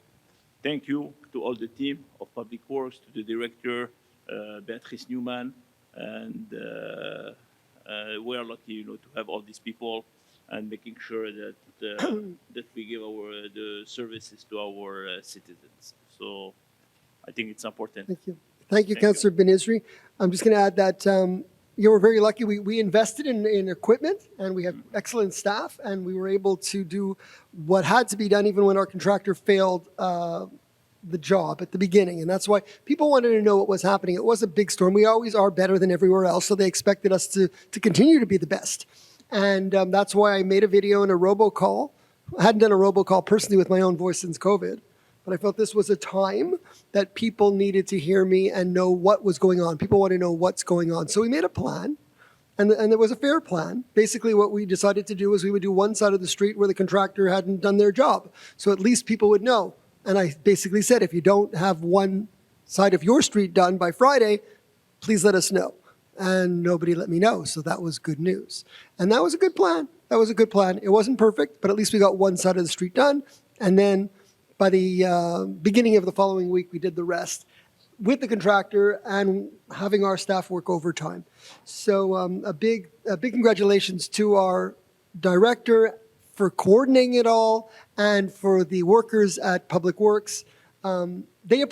thank you to all the team of Public Works, to the director, Beatrice Newman, and we are lucky, to have all these people and making sure that that we give the services to our citizens. So, I think it's important. Thank you. Thank you, Councillor Benizri. I'm just going to add that we're very lucky. We invested in equipment, and we have excellent staff, and we were able to do what had to be done even when our contractor failed the job at the beginning. And that's why people wanted to know what was happening. It was a big storm. We always are better than everywhere else, so they expected us to continue to be the best. And that's why I made a video and a robocall. I hadn't done a robocall personally with my own voice since COVID. But I felt this was a time that people needed to hear me and know what was going on. People want to know what's going on. So we made a plan, and there was a fair plan. Basically, what we decided to do was we would do one side of the street where the contractor hadn't done their job. So at least people would know. And I basically said, if you don't have one side of your street done by Friday, please let us know. And nobody let me know, so that was good news. And that was a good plan. That was a good plan. It wasn't perfect, but at least we got one side of the street done. And then by the beginning of the following week, we did the rest with the contractor and having our staff work overtime. So a big congratulations to our director for coordinating it all and for the workers at Public Works. They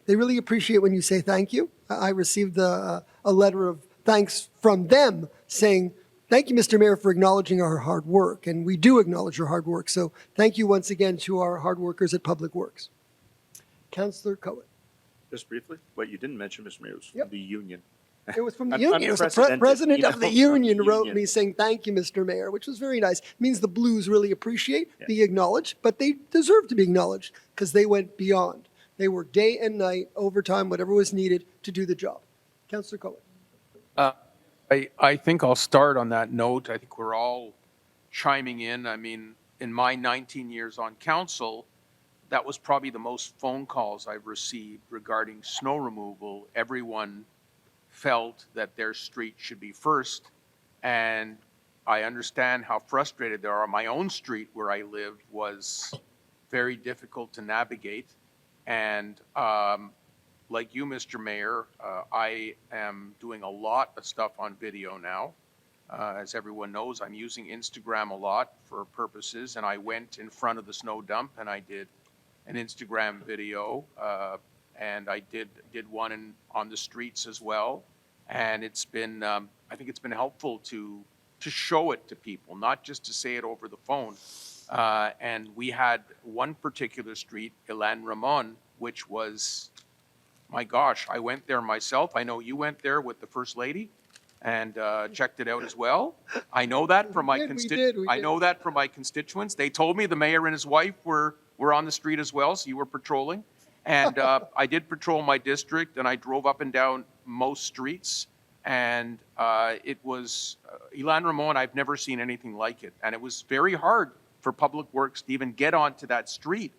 really appreciate when you say thank you. I received a letter of thanks from them saying, thank you, Mr. Mayor, for acknowledging our hard work. And we do acknowledge your hard work. So thank you once again to our hard workers at Public Works. Councillor Cohen. Just briefly, what you didn't mention, Mr. Mayor, was Yep. the union. It was from the Un- union. It was the unprecedented, president of the you know, union from the wrote union. me saying, thank you, Mr. Mayor, which was very nice. It means the Blues really appreciate Yeah. being acknowledged, but they deserve to be acknowledged because they went beyond. They worked day and night, overtime, whatever was needed to do the job. Councillor Cohen. I think I'll start on that note. I think we're all chiming in. I mean, in my 19 years on council, that was probably the most phone calls I've received regarding snow removal. Everyone felt that their street should be first. And I understand how frustrated they are. My own street where I lived was very difficult to navigate. And like you, Mr. Mayor, I am doing a lot of stuff on video now. As everyone knows, I'm using Instagram a lot for purposes, and I went in front of the snow dump and I did an Instagram video, and I did one on the streets as well. And it's been, I think it's been helpful to show it to people, not just to say it over the phone. And we had one particular street, Ilan Ramon, which was, my gosh, I went there myself. I know you went there with the First Lady and checked it out as well. I know that from my We did. I know that from my constituents. They told me the mayor and his wife were on the street as well, so you were patrolling. And I did patrol my district, and I drove up and down most streets. And it was, Ilan Ramon, I've never seen anything like it. And it was very hard for Public Works to even get onto that street.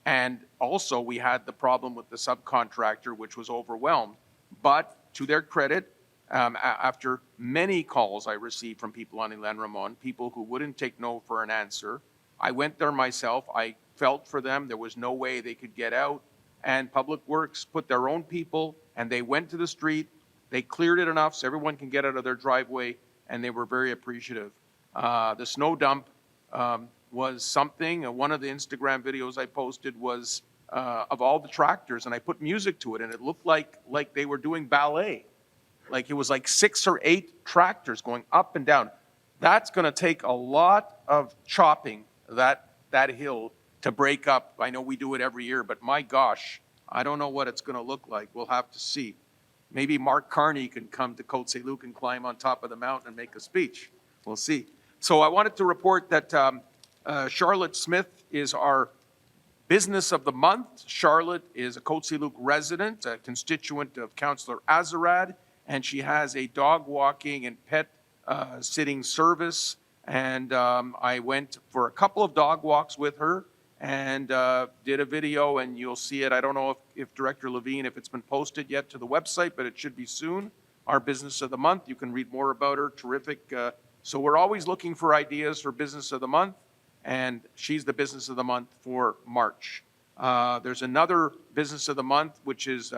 And also, we had the problem with the subcontractor, which was overwhelmed. But to their credit, after many calls I received from people on Ilan Ramon, people who wouldn't take no for an answer, I went there myself. I felt for them. There was no way they could get out. And Public Works put their own people, and they went to the street. They cleared it enough so everyone can get out of their driveway, and they were very appreciative. The snow dump was something. One of the Instagram videos I posted was of all the tractors, and I put music to it, and it looked like they were doing ballet. Like it was like 6 or 8 tractors going up and down. That's going to take a lot of chopping that hill to break up. I know we do it every year, but my gosh, I don't know what it's going to look like. We'll have to see. Maybe Mark Carney can come to Côte Saint-Luc and climb on top of the mountain and make a speech. We'll see. So I wanted to report that Charlotte Smith is our Business of the Month. Charlotte is a Côte Saint-Luc resident, a constituent of Councillor Azarad, and she has a dog walking and pet sitting service. And I went for a couple of dog walks with her and did a video, and you'll see it. I don't know if Director Levine, if it's been posted yet to the website, but it should be soon. Our Business of the Month. You can read more about her. Terrific. So we're always looking for ideas for Business of the Month, and she's the Business of the Month for March. There's another Business of the Month, which is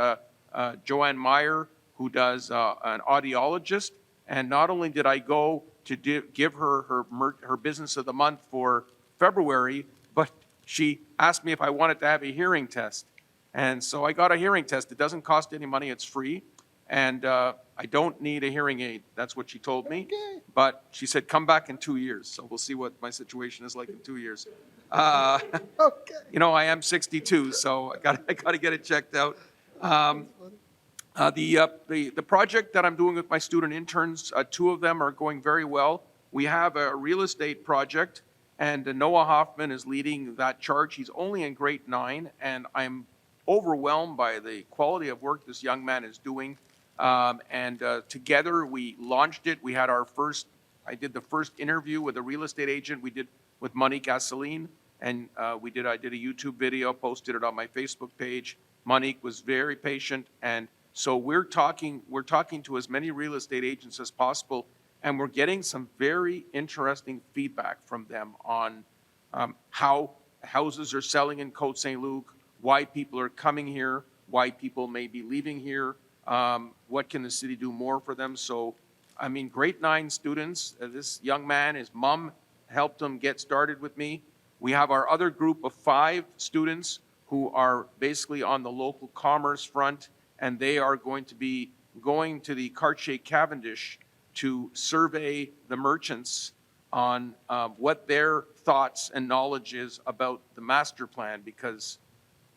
Joanne Meyer, who does an audiologist. And not only did I go to give her Business of the Month for February, but she asked me if I wanted to have a hearing test. And so I got a hearing test. It doesn't cost any money. It's free. And I don't need a hearing aid. That's what she told me. Okay. But she said, come back in 2 years. So we'll see what my situation is like in 2 years. Okay. You know, I am 62, so I got to get it checked out. The project that I'm doing with my student interns, 2 of them are going very well. We have a real estate project, and Noah Hoffman is leading that charge. He's only in grade 9, and I'm overwhelmed by the quality of work this young man is doing. Together we launched it. We had I did the first interview with a real estate agent we did with Monique Asseline, and I did a YouTube video, posted it on my Facebook page. Monique was very patient, and so we're talking to as many real estate agents as possible, and we're getting some very interesting feedback from them on how houses are selling in Côte Saint-Luc, why people are coming here, why people may be leaving here, what can the city do more for them. So, I mean, grade 9 students, this young man, his mom helped him get started with me. We have our other group of 5 students who are basically on the local commerce front, and they are going to be going to the Cartier Cavendish to survey the merchants on what their thoughts and knowledge is about the master plan, because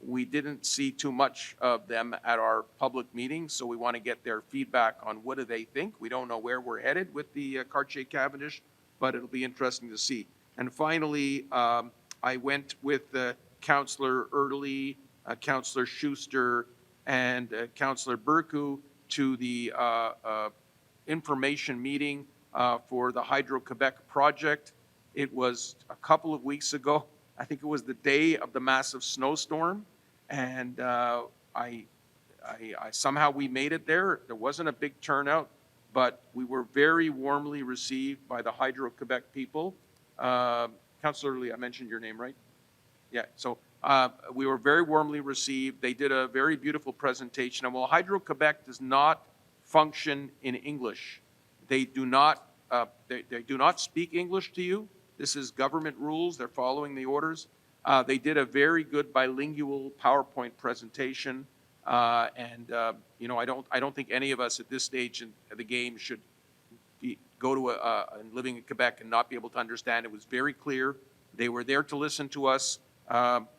we didn't see too much of them at our public meetings, so we want to get their feedback on what do they think. We don't know where we're headed with the Cartier Cavendish, but it'll be interesting to see. And finally, I went with Councillor Early, Councillor Schuster, and Councillor Burku to the information meeting for the Hydro-Quebec project. It was a couple of weeks ago. I think it was the day of the massive snowstorm, and somehow we made it there. There wasn't a big turnout, but we were very warmly received by the Hydro-Quebec people. Councillor Lee, I mentioned your name, right? Yeah, so we were very warmly received. They did a very beautiful presentation. And while Hydro-Quebec does not function in English, they do not speak English to you. This is government rules. They're following the orders. They did a very good bilingual PowerPoint presentation. You know, I don't think any of us at this stage in the game should go to living in Quebec and not be able to understand. It was very clear. They were there to listen to us.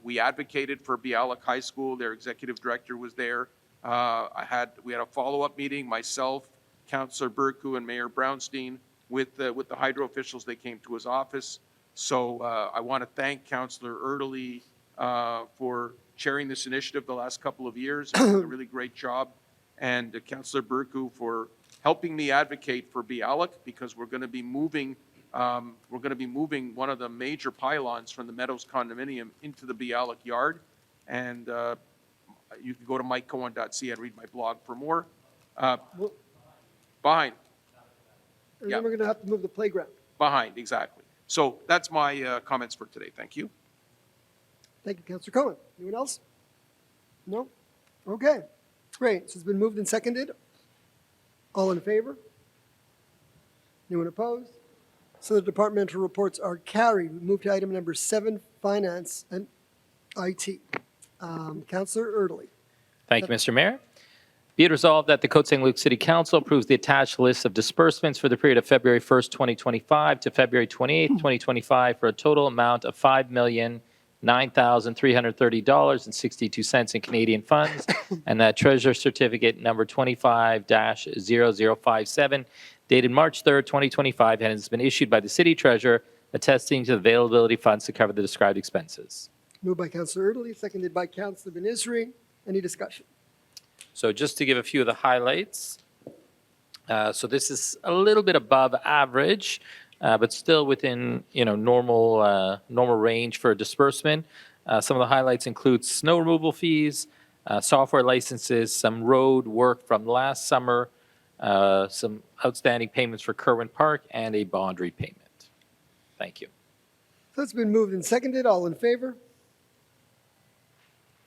We advocated for Bialik High School. Their executive director was there. We had a follow-up meeting, myself, Councillor Burku, and Mayor Brownstein with the hydro officials. They came to his office. So I want to thank Councillor Erdely for chairing this initiative the last couple of years. He's done a really great job. And Councillor Burku for helping me advocate for Bialik, because we're going to be moving one of the major pylons from the Meadows condominium into the Bialik yard. And you can go to mikecohen.ca and read my blog for more. Behind. And Yeah. then we're going to have to move the playground. Behind, exactly. So that's my comments for today. Thank you. Thank you, Councillor Cohen. Anyone else? No? Okay, great. So it's been moved and seconded. All in favor? Anyone opposed? So the departmental reports are carried. We move to item number 7, Finance and IT. Councillor Erdely. Thank you, Mr. Mayor. Be it resolved that the Côte Saint-Luc City Council approves the attached list of disbursements for the period of February 1st, 2025 to February 28th, 2025 for a total amount of $5,009,330.62 in Canadian funds, and that Treasurer Certificate number 25-0057 dated March 3rd, 2025, and has been issued by the City Treasurer attesting to the availability of funds to cover the described expenses. Moved by Councillor Erdely, seconded by Councillor Ben-Isri. Any discussion? So just to give a few of the highlights. So this is a little bit above average, but still within, normal range for disbursement. Some of the highlights include snow removal fees, software licenses, some road work from last summer, some outstanding payments for Kirwan Park, and a bond repayment. Thank you. So it's been moved and seconded. All in favor?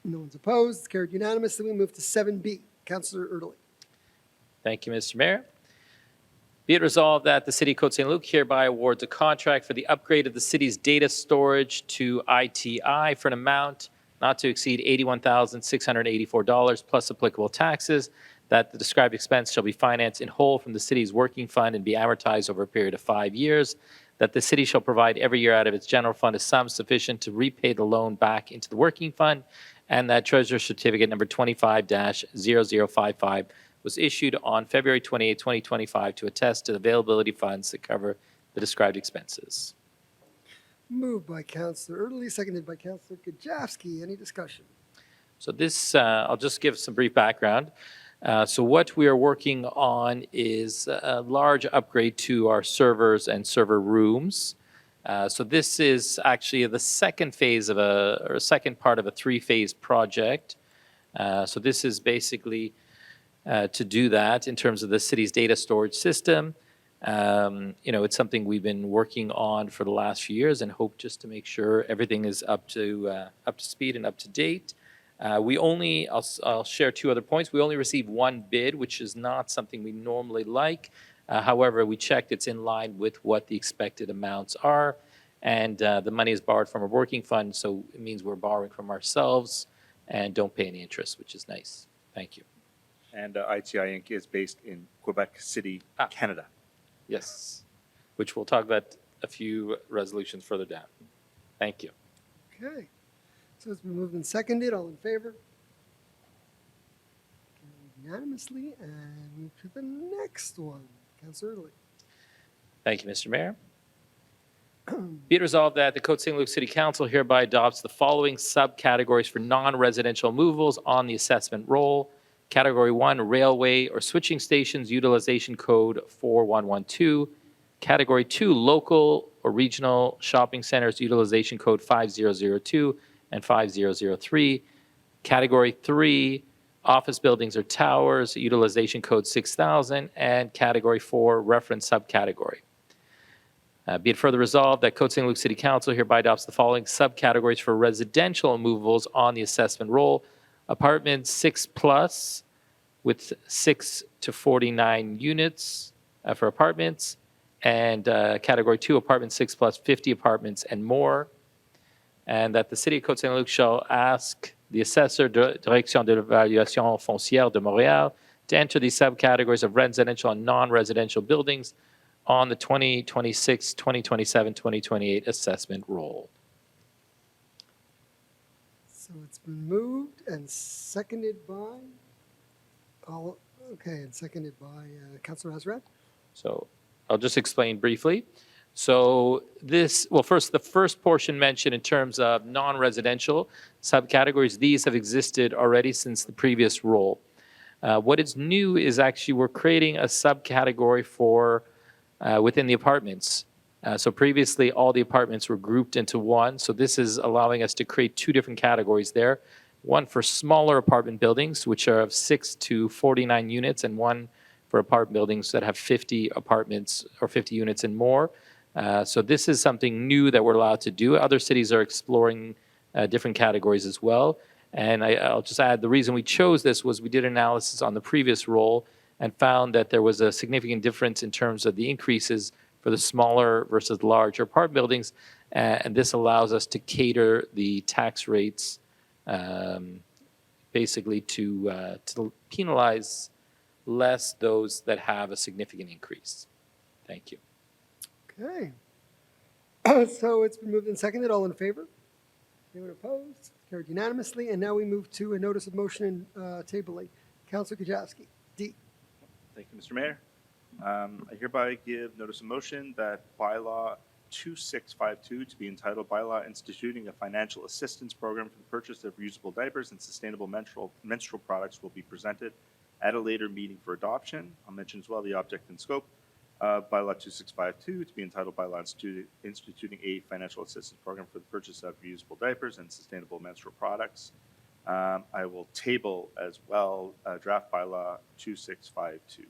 No one's opposed. It's carried unanimously. We move to 7B. Councillor Erdely. Thank you, Mr. Mayor. Be it resolved that the City of Côte Saint-Luc hereby awards a contract for the upgrade of the city's data storage to ITI for an amount not to exceed $81,684 plus applicable taxes, that the described expense shall be financed in whole from the city's working fund and be amortized over a period of 5 years, that the city shall provide every year out of its general fund a sum sufficient to repay the loan back into the working fund, and that Treasurer Certificate number 25-0055 was issued on February 28, 2025 to attest to the availability of funds to cover the described expenses. Moved by Councillor Erdely, seconded by Councillor Kajewski. Any discussion? So this, I'll just give some brief background. So what we are working on is a large upgrade to our servers and server rooms. So this is actually the second phase of second part of a 3-phase project. So this is basically to do that in terms of the city's data storage system. It's something we've been working on for the last few years and hope just to make sure everything is up to speed and up to date. I'll share two other points. We only received one bid, which is not something we normally like. However, we checked it's in line with what the expected amounts are. And the money is borrowed from a working fund, so it means we're borrowing from ourselves and don't pay any interest, which is nice. Thank you. And ITI Inc. is based in Quebec City, Canada. Yes, which we'll talk about a few resolutions further down. Thank you. Okay. So it's been moved and seconded. All in favor? Carried unanimously. And move to the next one. Councillor Italy. Thank you, Mr. Mayor. Be it resolved that the Côte Saint-Luc City Council hereby adopts the following subcategories for non-residential movals on the assessment roll. Category 1, railway or switching stations, utilization code 4112. Category 2, local or regional shopping centers, utilization code 5002 and 5003. Category 3, office buildings or towers, utilization code 6000. And Category 4, reference subcategory. Be it further resolved that Côte Saint-Luc City Council hereby adopts the following subcategories for residential movables on the assessment roll. Apartments 6+ with 6 to 49 units for apartments, and Category 2, apartment 6+, 50 apartments and more. And that the City of Côte Saint-Luc shall ask the Assessor de Direction de l'Évaluation Foncière de Montreal to enter these subcategories of residential and non-residential buildings on the 2026, 2027, 2028 assessment roll. So it's been moved and seconded by Councillor Azarad. So I'll just explain briefly. So first, the first portion mentioned in terms of non-residential subcategories, these have existed already since the previous roll. What is new is actually we're creating a subcategory for within the apartments. So previously, all the apartments were grouped into one. So this is allowing us to create two different categories there. One for smaller apartment buildings, which are of 6 to 49 units, and one for apartment buildings that have 50 apartments or 50 units and more. So this is something new that we're allowed to do. Other cities are exploring different categories as well. And I'll just add, the reason we chose this was we did analysis on the previous roll and found that there was a significant difference in terms of the increases for the smaller versus larger apartment buildings. And this allows us to cater the tax rates basically to penalize less those that have a significant increase. Thank you. Okay. So it's been moved and seconded. All in favor? Anyone opposed? Carried unanimously. And now we move to a notice of motion tabling. Councillor Kajowski. D. Thank you, Mr. Mayor. I hereby give notice of motion that bylaw 2652 to be entitled Bylaw Instituting a Financial Assistance Program for the Purchase of Reusable Diapers and Sustainable Menstrual Products will be presented at a later meeting for adoption. I'll mention as well the object and scope of Bylaw 2652 to be entitled Bylaw Instituting a Financial Assistance Program for the Purchase of Reusable Diapers and Sustainable Menstrual Products. I will table as well draft Bylaw 2652.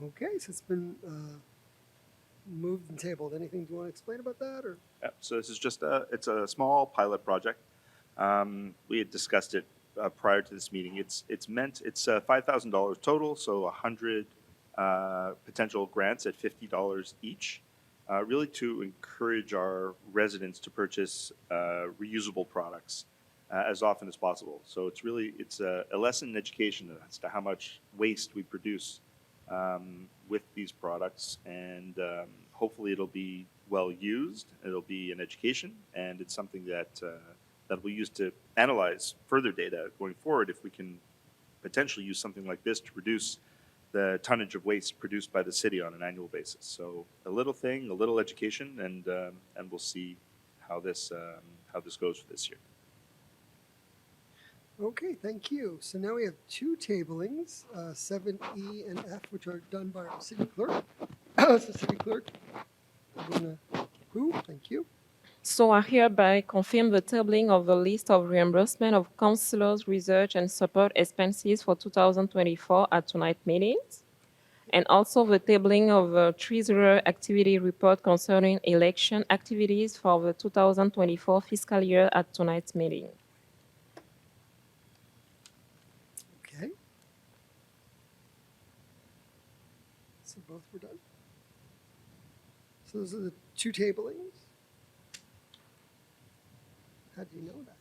Okay, so it's been moved and tabled. Anything you want to explain about that? Or? Yeah, so this is just it's a small pilot project. We had discussed it prior to this meeting. It's $5,000 total, so 100 potential grants at $50 each, really to encourage our residents to purchase reusable products as often as possible. So it's a lesson in education as to how much waste we produce with these products, and hopefully it'll be well used. It'll be an education, and it's something that we'll use to analyze further data going forward if we can potentially use something like this to reduce the tonnage of waste produced by the city on an annual basis. So a little thing, a little education, and we'll see how this goes for this year. Okay, thank you. So now we have two tablings, 7E and F, which are done by our city clerk. So city clerk, thank you. So I hereby confirm the tabling of the list of reimbursement of councillors' research and support expenses for 2024 at tonight's meetings. and also the tabling of the Treasurer activity report concerning election activities for the 2024 fiscal year at tonight's meeting. Okay. So both were done. So those are the two tablings. How do you know that?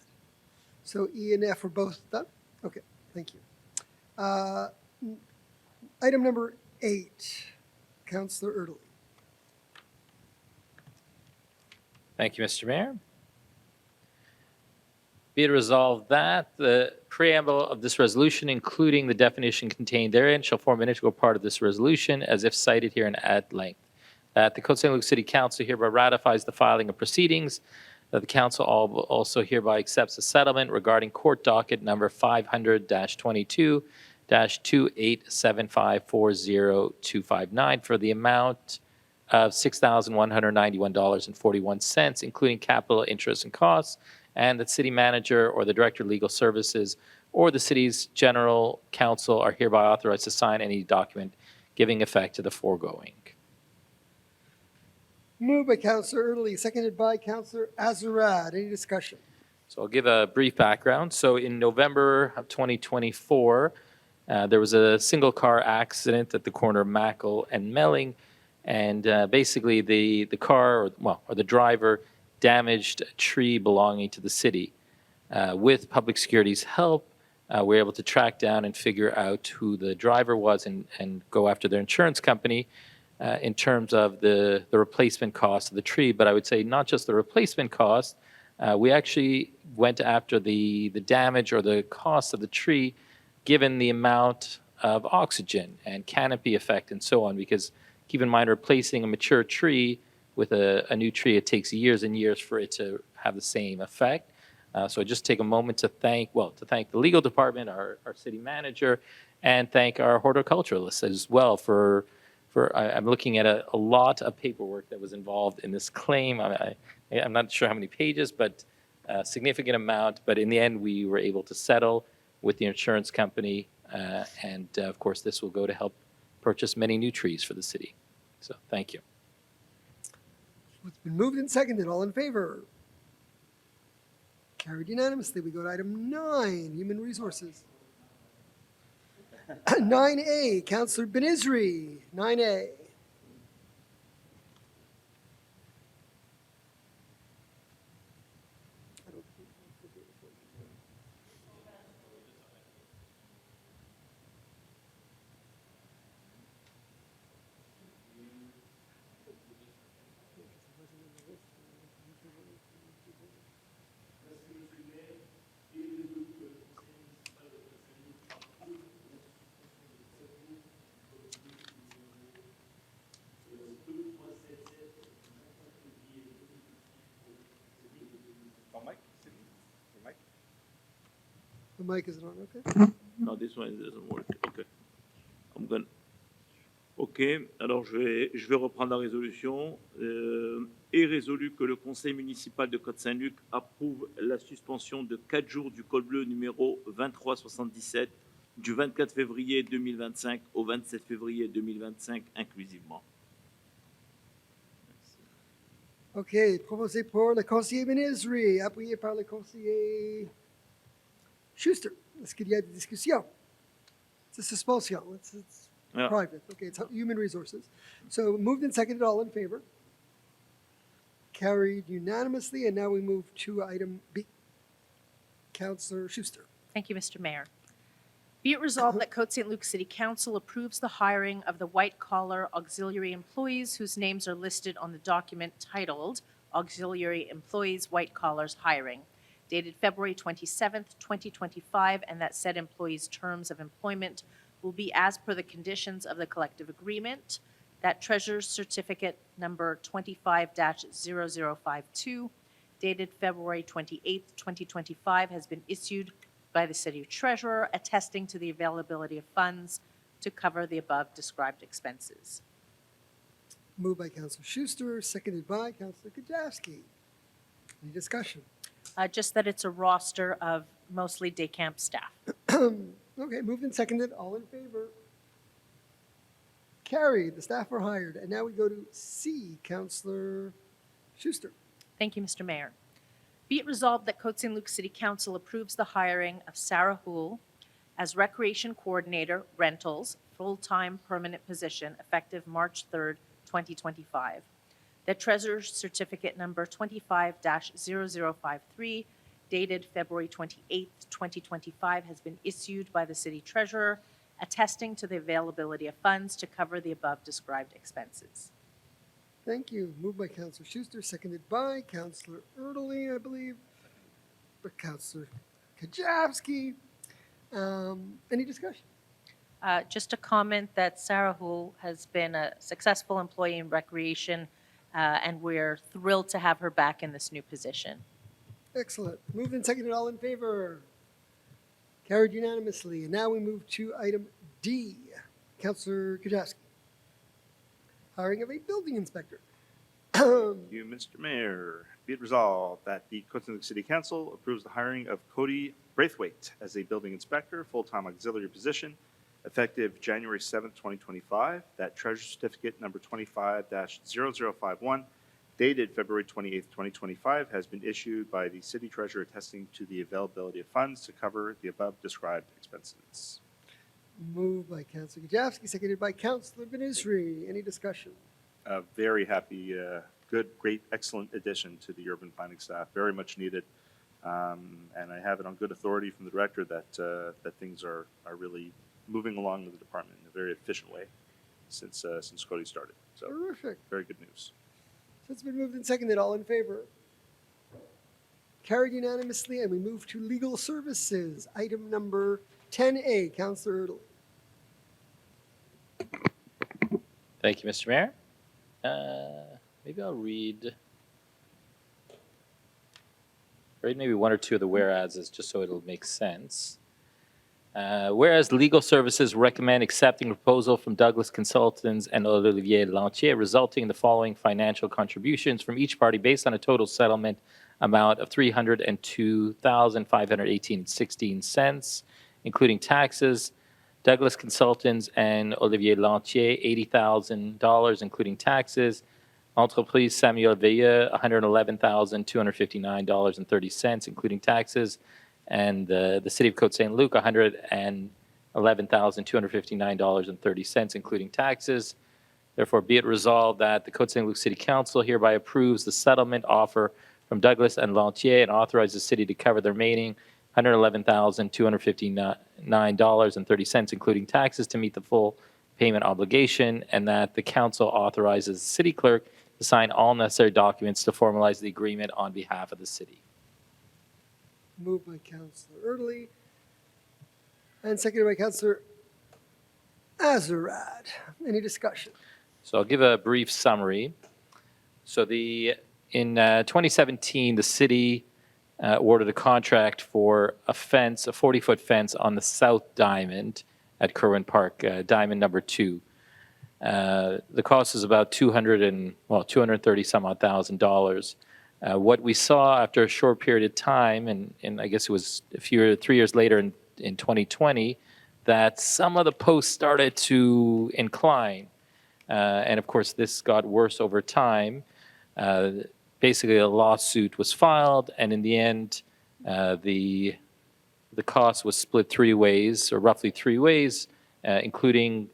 So E and F were both done? Okay, thank you. Item number 8, Councillor Erdely. Thank you, Mr. Mayor. Be it resolved that the preamble of this resolution, including the definition contained therein, shall form an integral part of this resolution as if cited herein at length. That the Côte Saint-Luc City Council hereby ratifies the filing of proceedings. That the council also hereby accepts a settlement regarding court docket number 500-22-287540259 for the amount of $6,191.41, including capital, interest, and costs, and that city manager or the director of legal services or the city's general counsel are hereby authorized to sign any document giving effect to the foregoing. Moved by Councillor Erdely, seconded by Councillor Azarad. Any discussion? So I'll give a brief background. So in November of 2024, there was a single car accident at the corner of Mackle and Melling, and basically the car, or the driver, damaged a tree belonging to the city. With public security's help, we were able to track down and figure out who the driver was and go after their insurance company in terms of the replacement cost of the tree. But I would say not just the replacement cost, we actually went after the damage or the cost of the tree given the amount of oxygen and canopy effect and so on, because keep in mind, replacing a mature tree with a new tree, it takes years and years for it to have the same effect. So I just take a moment to thank the legal department, our city manager, and thank our horticulturalists as well for I'm looking at a lot of paperwork that was involved in this claim. I'm not sure how many pages, but a significant amount. But in the end, we were able to settle with the insurance company. And of course, this will go to help purchase many new trees for the city. So thank you. It's been moved and seconded. All in favor? Carried unanimously. We go to item 9, Human Resources. 9A, Councillor Benizri. 9A. The mic isn't on, okay? No, this one doesn't work. Okay. I'm gonna... OK, alors je vais reprendre la résolution. Est résolu que le conseil municipal de Côte Saint-Luc approuve la suspension de 4 jours du code bleu numéro 2377 du 24 février 2025 au 27 février 2025 inclusivement. OK, proposé pour le conseiller Benizri, appuyé par le conseiller Schuster. Est-ce qu'il y a des discussions? C'est suspension. It's Yeah. private. Okay, it's Human Resources. So moved and seconded, all in favor. Carried unanimously, and now we move to item B. Councillor Schuster. Thank you, Mr. Mayor. Be it resolved that Côte Saint-Luc City Council approves the hiring of the white-collar auxiliary employees whose names are listed on the document titled Auxiliary Employees White Collars Hiring, dated February 27th, 2025, and that said employees' terms of employment will be as per the conditions of the collective agreement. That Treasurer's Certificate number 25-0052, dated February 28th, 2025, has been issued by the City Treasurer, attesting to the availability of funds to cover the above described expenses. Moved by Councillor Schuster, seconded by Councillor Kajewski. Any discussion? Just that it's a roster of mostly day camp staff. Okay, moved and seconded, all in favor. Carried. The staff are hired. And now we go to C, Councillor Schuster. Thank you, Mr. Mayor. Be it resolved that Côte Saint-Luc City Council approves the hiring of Sarah Houle as Recreation Coordinator, Rentals, full-time permanent position, effective March 3rd, 2025. The Treasurer's Certificate Number 25-0053, dated February 28th, 2025, has been issued by the City Treasurer, attesting to the availability of funds to cover the above-described expenses. Thank you. Moved by Councillor Schuster, seconded by Councillor Erdely, I believe. But Councillor Kajavsky. Any discussion? Just a comment that Sarah Houle has been a successful employee in recreation, and we're thrilled to have her back in this new position. Excellent. Moved and seconded, all in favor? Carried unanimously. And now we move to item D. Councillor Kajavsky. Hiring of a building inspector. Thank you, Mr. Mayor. Be it resolved that the Côte Saint-Luc City Council approves the hiring of Cody Braithwaite as a building inspector, full-time auxiliary position, effective January 7th, 2025. That Treasurer Certificate Number 25-0051, dated February 28th, 2025, has been issued by the City Treasurer, attesting to the availability of funds to cover the above-described expenses. Moved by Councillor Kajavsky, seconded by Councillor Benizri. Any discussion? Very happy, good, great, excellent addition to the urban planning staff. Very much needed. And I have it on good authority from the director that that things are really moving along with the department in a very efficient way since Cody started. So Terrific. very good news. So it's been moved and seconded. All in favor? Carried unanimously, and we move to legal services. Item number 10A, Councillor Erdely. Thank you, Mr. Mayor. Maybe I'll read maybe one or two of the whereases just so it'll make sense. Whereas legal services recommend accepting a proposal from Douglas Consultants and Olivier Lantier, resulting in the following financial contributions from each party based on a total settlement amount of $302,518.16, including taxes. Douglas Consultants and Olivier Lantier, $80,000, including taxes. Entreprise Samuel Veilleux, $111,259.30, including taxes. And the City of Côte Saint-Luc, $111,259.30, including taxes. Therefore, be it resolved that the Côte Saint-Luc City Council hereby approves the settlement offer from Douglas and Lantier and authorizes the city to cover the remaining $111,259.30, including taxes, to meet the full payment obligation, and that the council authorizes the city clerk to sign all necessary documents to formalize the agreement on behalf of the city. Moved by Councillor Erdely and seconded by Councillor Azarad. Any discussion? So I'll give a brief summary. So in 2017, the city awarded a contract for a fence, a 40-foot fence on the South Diamond at Kirwan Park, Diamond number 2. The cost is about $230 some odd $1,000. What we saw after a short period of time, and I guess it was 3 years later in 2020, that some of the posts started to incline. And of course, this got worse over time. Basically, a lawsuit was filed, and in the end, the cost was split 3 ways, or roughly 3 ways, including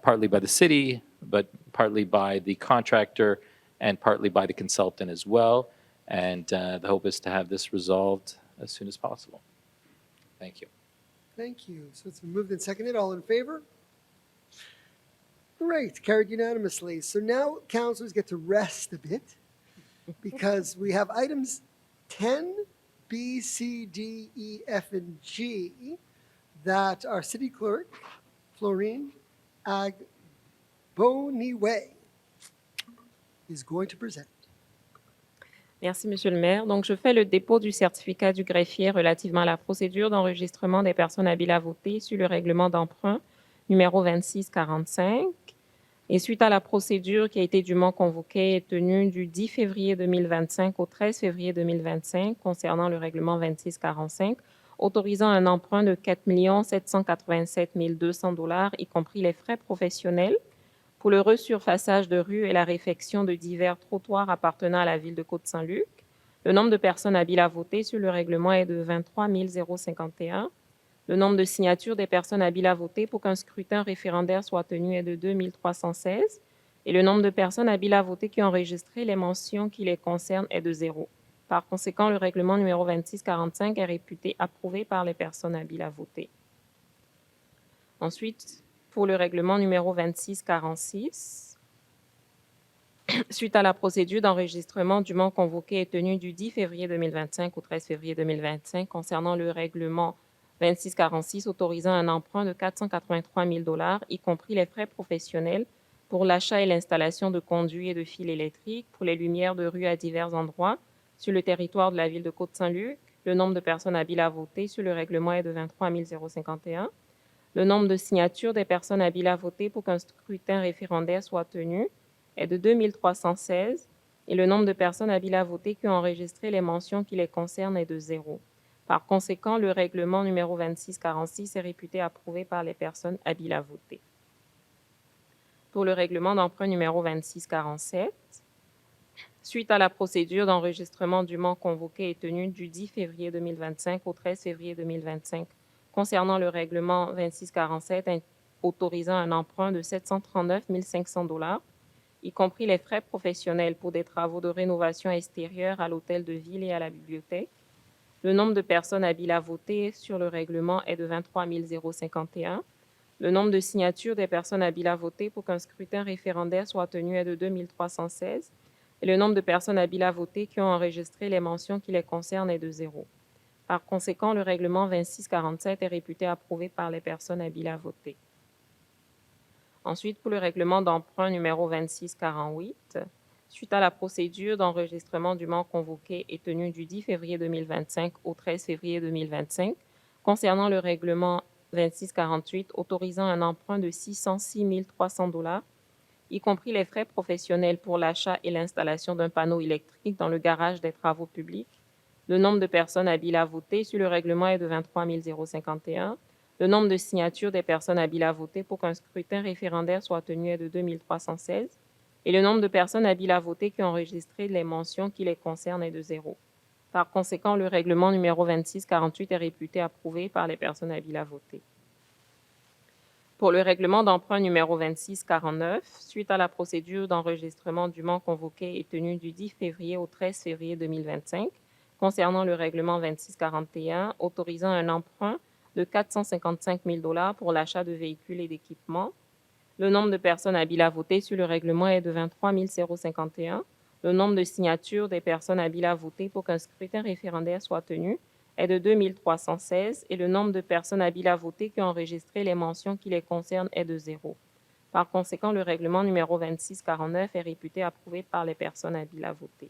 partly by the city, but partly by the contractor, and partly by the consultant as well. And the hope is to have this resolved as soon as possible. Thank you. Thank you. So it's been moved and seconded. All in favor? Great. Carried unanimously. So now councillors get to rest a bit because we have items 10, B, C, D, E, F, and G that our city clerk, Florine Agboniwe, is going to present. Merci, Monsieur le maire. Donc, je fais le dépôt du certificat du greffier relativement à la procédure d'enregistrement des personnes habiles à voter sur le règlement d'emprunt numéro 2645. Et suite à la procédure qui a été dûment convoquée et tenue du 10 février 2025 au 13 février 2025 concernant le règlement 2645, autorisant un emprunt de $4 787 200, y compris les frais professionnels, pour le resurfaçage de rues et la réfection de divers trottoirs appartenant à la ville de Côte Saint-Luc. Le nombre de personnes habiles à voter sur le règlement est de 23 051. Le nombre de signatures des personnes habiles à voter pour qu'un scrutin référendaire soit tenu est de 2316. Et le nombre de personnes habiles à voter qui ont enregistré les mentions qui les concernent est de 0. Par conséquent, le règlement numéro 2645 est réputé approuvé par les personnes habiles à voter. Ensuite, pour le règlement numéro 2646, suite à la procédure d'enregistrement dûment convoquée et tenue du 10 février 2025 au 13 février 2025 concernant le règlement 2646 autorisant un emprunt de 483 000 $, y compris les frais professionnels pour l'achat et l'installation de conduits et de fils électriques, pour les lumières de rue à divers endroits sur le territoire de la ville de Côte Saint-Luc. Le nombre de personnes habiles à voter sur le règlement est de 23 051. Le nombre de signatures des personnes habiles à voter pour qu'un scrutin référendaire soit tenu est de 2316 et le nombre de personnes habiles à voter qui ont enregistré les mentions qui les concernent est de 0. Par conséquent, le règlement numéro 2646 est réputé approuvé par les personnes habiles à voter. Pour le règlement d'emprunt numéro 2647, suite à la procédure d'enregistrement dûment convoquée et tenue du 10 février 2025 au 13 février 2025 concernant le règlement 2647 autorisant un emprunt de 739 500 $, y compris les frais professionnels pour des travaux de rénovation extérieure à l'hôtel de ville et à la bibliothèque, le nombre de personnes habiles à voter sur le règlement est de 23 051. Le nombre de signatures des personnes habiles à voter pour qu'un scrutin référendaire soit tenu est de 2316 et le nombre de personnes habiles à voter qui ont enregistré les mentions qui les concernent est de 0. Par conséquent, le règlement 2647 est réputé approuvé par les personnes habiles à voter. Ensuite, pour le règlement d'emprunt numéro 2648, suite à la procédure d'enregistrement dûment convoquée et tenue du 10 février 2025 au 13 février 2025, concernant le règlement 2648 autorisant un emprunt de 606 300 $, y compris les frais professionnels pour l'achat et l'installation d'un panneau électrique dans le garage des travaux publics, le nombre de personnes habiles à voter sur le règlement est de 23 051. Le nombre de signatures des personnes habiles à voter pour qu'un scrutin référendaire soit tenu est de 2316. Et le nombre de personnes habiles à voter qui ont enregistré les mentions qui les concernent est de 0. Par conséquent, le règlement numéro 2648 est réputé approuvé par les personnes habiles à voter. Pour le règlement d'emprunt numéro 2649, suite à la procédure d'enregistrement dûment convoquée et tenue du 10 février au 13 février 2025, concernant le règlement 2641 autorisant un emprunt de 455 000 $ pour l'achat de véhicules et d'équipements. Le nombre de personnes habiles à voter sur le règlement est de 23 051. Le nombre de signatures des personnes habiles à voter pour qu'un scrutin référendaire soit tenu est de 2316 et le nombre de personnes habiles à voter qui ont enregistré les mentions qui les concernent est de 0. Par conséquent, le règlement numéro 2649 est réputé approuvé par les personnes habiles à voter.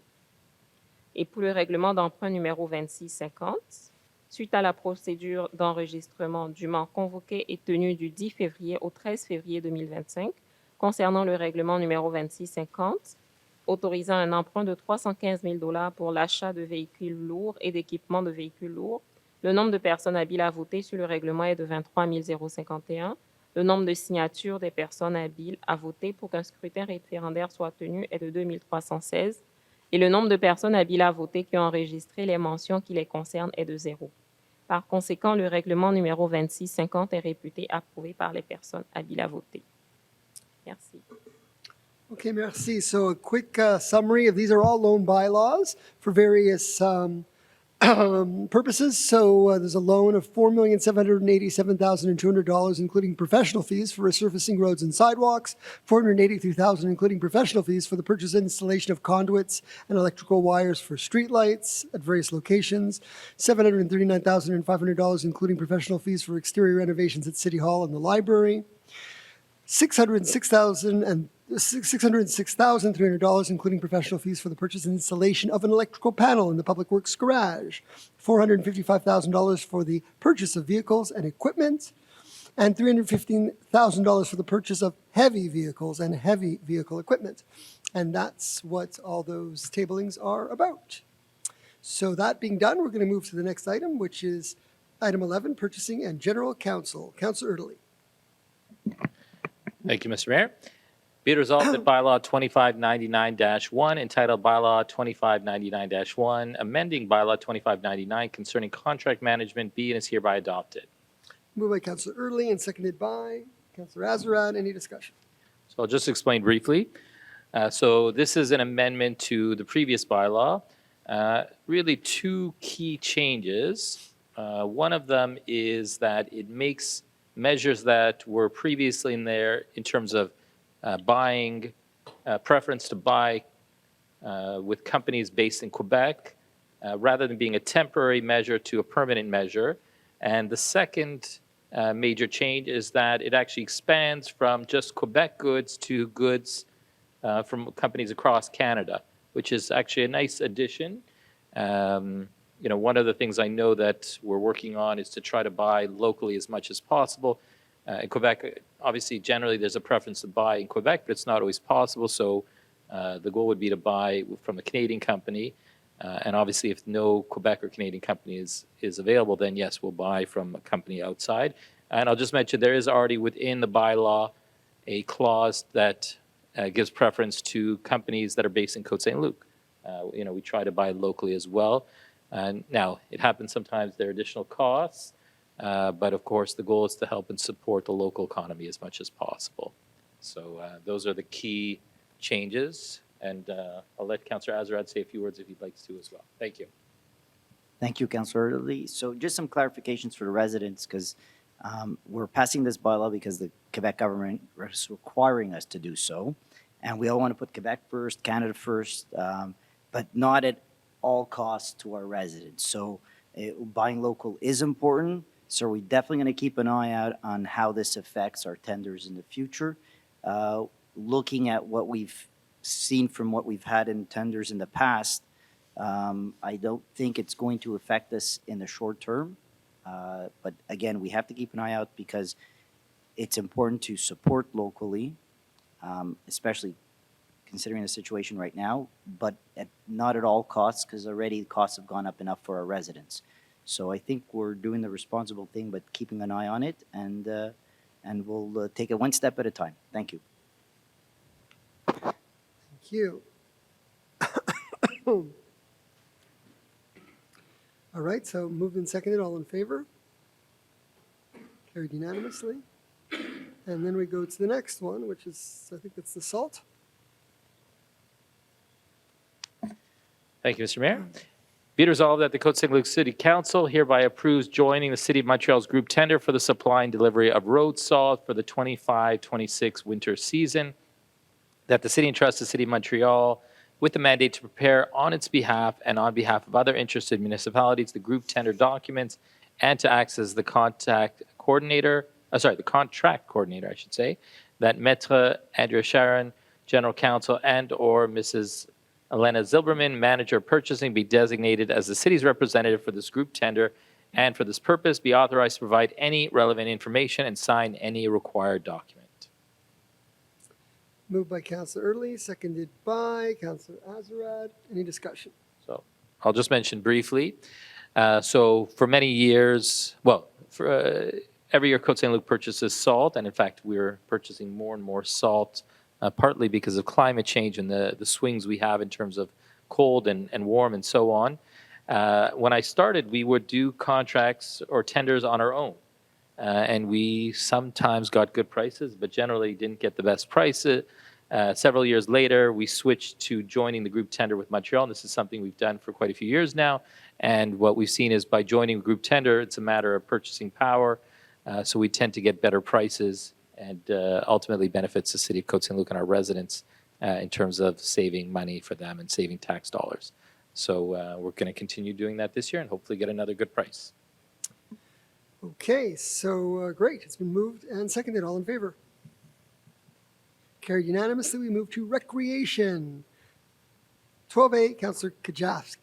Et pour le règlement d'emprunt numéro 2650, suite à la procédure d'enregistrement dûment convoquée et tenue du 10 février au 13 février 2025, concernant le règlement numéro 2650, autorisant un emprunt de 315 000 $ pour l'achat de véhicules lourds et d'équipements de véhicules lourds, le nombre de personnes habiles à voter sur le règlement est de 23 051. Le nombre de signatures des personnes habiles à voter pour qu'un scrutin référendaire soit tenu est de 2316. Et le nombre de personnes habiles à voter qui ont enregistré les mentions qui les concernent est de 0. Par conséquent, le règlement numéro 2650 est réputé approuvé par les personnes habiles à voter. Merci. Okay, merci. So a quick summary of these are all loan bylaws for various purposes. So there's a loan of $4,787,200, including professional fees for resurfacing roads and sidewalks, $483,000, including professional fees for the purchase and installation of conduits and electrical wires for streetlights at various locations, $739,500, including professional fees for exterior renovations at City Hall and the library, $606,300, including professional fees for the purchase and installation of an electrical panel in the Public Works garage, $455,000 for the purchase of vehicles and equipment, and $315,000 for the purchase of heavy vehicles and heavy vehicle equipment. And that's what all those tablings are about. So that being done, we're going to move to the next item, which is item 11, Purchasing and General Counsel. Councillor Erdely. Thank you, Mr. Mayor. Be it resolved that bylaw 2599-1, entitled Bylaw 2599-1, amending bylaw 2599 concerning contract management, be and is hereby adopted. Moved by Councillor Early and seconded by Councillor Azarad. Any discussion? So I'll just explain briefly. So this is an amendment to the previous bylaw. Really two key changes. One of them is that it makes measures that were previously in there in terms of buying, preference to buy with companies based in Quebec, rather than being a temporary measure to a permanent measure. And the second major change is that it actually expands from just Quebec goods to goods from companies across Canada, which is actually a nice addition. One of the things I know that we're working on is to try to buy locally as much as possible. In Quebec, obviously, generally there's a preference to buy in Quebec, but it's not always possible. So the goal would be to buy from a Canadian company. And obviously, if no Quebec or Canadian company is available, then yes, we'll buy from a company outside. And I'll just mention there is already within the bylaw a clause that gives preference to companies that are based in Côte Saint-Luc. We try to buy locally as well. Now, it happens sometimes there are additional costs, but of course, the goal is to help and support the local economy as much as possible. So those are the key changes. And I'll let Councillor Azarad say a few words if he'd like to as well. Thank you. Thank you, Councillor Lee. So just some clarifications for the residents, because we're passing this bylaw because the Quebec government is requiring us to do so. And we all want to put Quebec first, Canada first, but not at all costs to our residents. So buying local is important. So we're definitely going to keep an eye out on how this affects our tenders in the future. Looking at what we've seen from what we've had in tenders in the past, I don't think it's going to affect us in the short term. But again, we have to keep an eye out because it's important to support locally, especially considering the situation right now, but not at all costs, because already the costs have gone up enough for our residents. So I think we're doing the responsible thing, but keeping an eye on it, and we'll take it one step at a time. Thank you. Thank you. All right, so moved and seconded, all in favor? Carried unanimously. And then we go to the next one, which is, I think it's the salt. Thank you, Mr. Mayor. Be it resolved that the Côte Saint-Luc City Council hereby approves joining the City of Montreal's group tender for the supply and delivery of road salt for the 25-26 winter season, that the city entrusts the City of Montreal with the mandate to prepare on its behalf and on behalf of other interested municipalities the group tender documents and to act as the contract coordinator, I should say, that Maître Andrea Sharon, General Counsel, and or Mrs. Elena Zilberman, Manager of Purchasing, be designated as the city's representative for this group tender and for this purpose be authorized to provide any relevant information and sign any required document. Moved by Councillor Early, seconded by Councillor Azarad. Any discussion? So I'll just mention briefly. So for many years, every year Côte Saint-Luc purchases salt, and in fact we're purchasing more and more salt, partly because of climate change and the swings we have in terms of cold and warm and so on. When I started, we would do contracts or tenders on our own. And we sometimes got good prices, but generally didn't get the best prices. Several years later, we switched to joining the group tender with Montreal. And this is something we've done for quite a few years now. And what we've seen is by joining a group tender, it's a matter of purchasing power. So we tend to get better prices and ultimately benefits the city of Côte Saint-Luc and our residents in terms of saving money for them and saving tax dollars. So we're going to continue doing that this year and hopefully get another good price. Okay, so great. It's been moved and seconded. All in favor? Carried unanimously. We move to recreation. 12A, Councillor Kajafsky.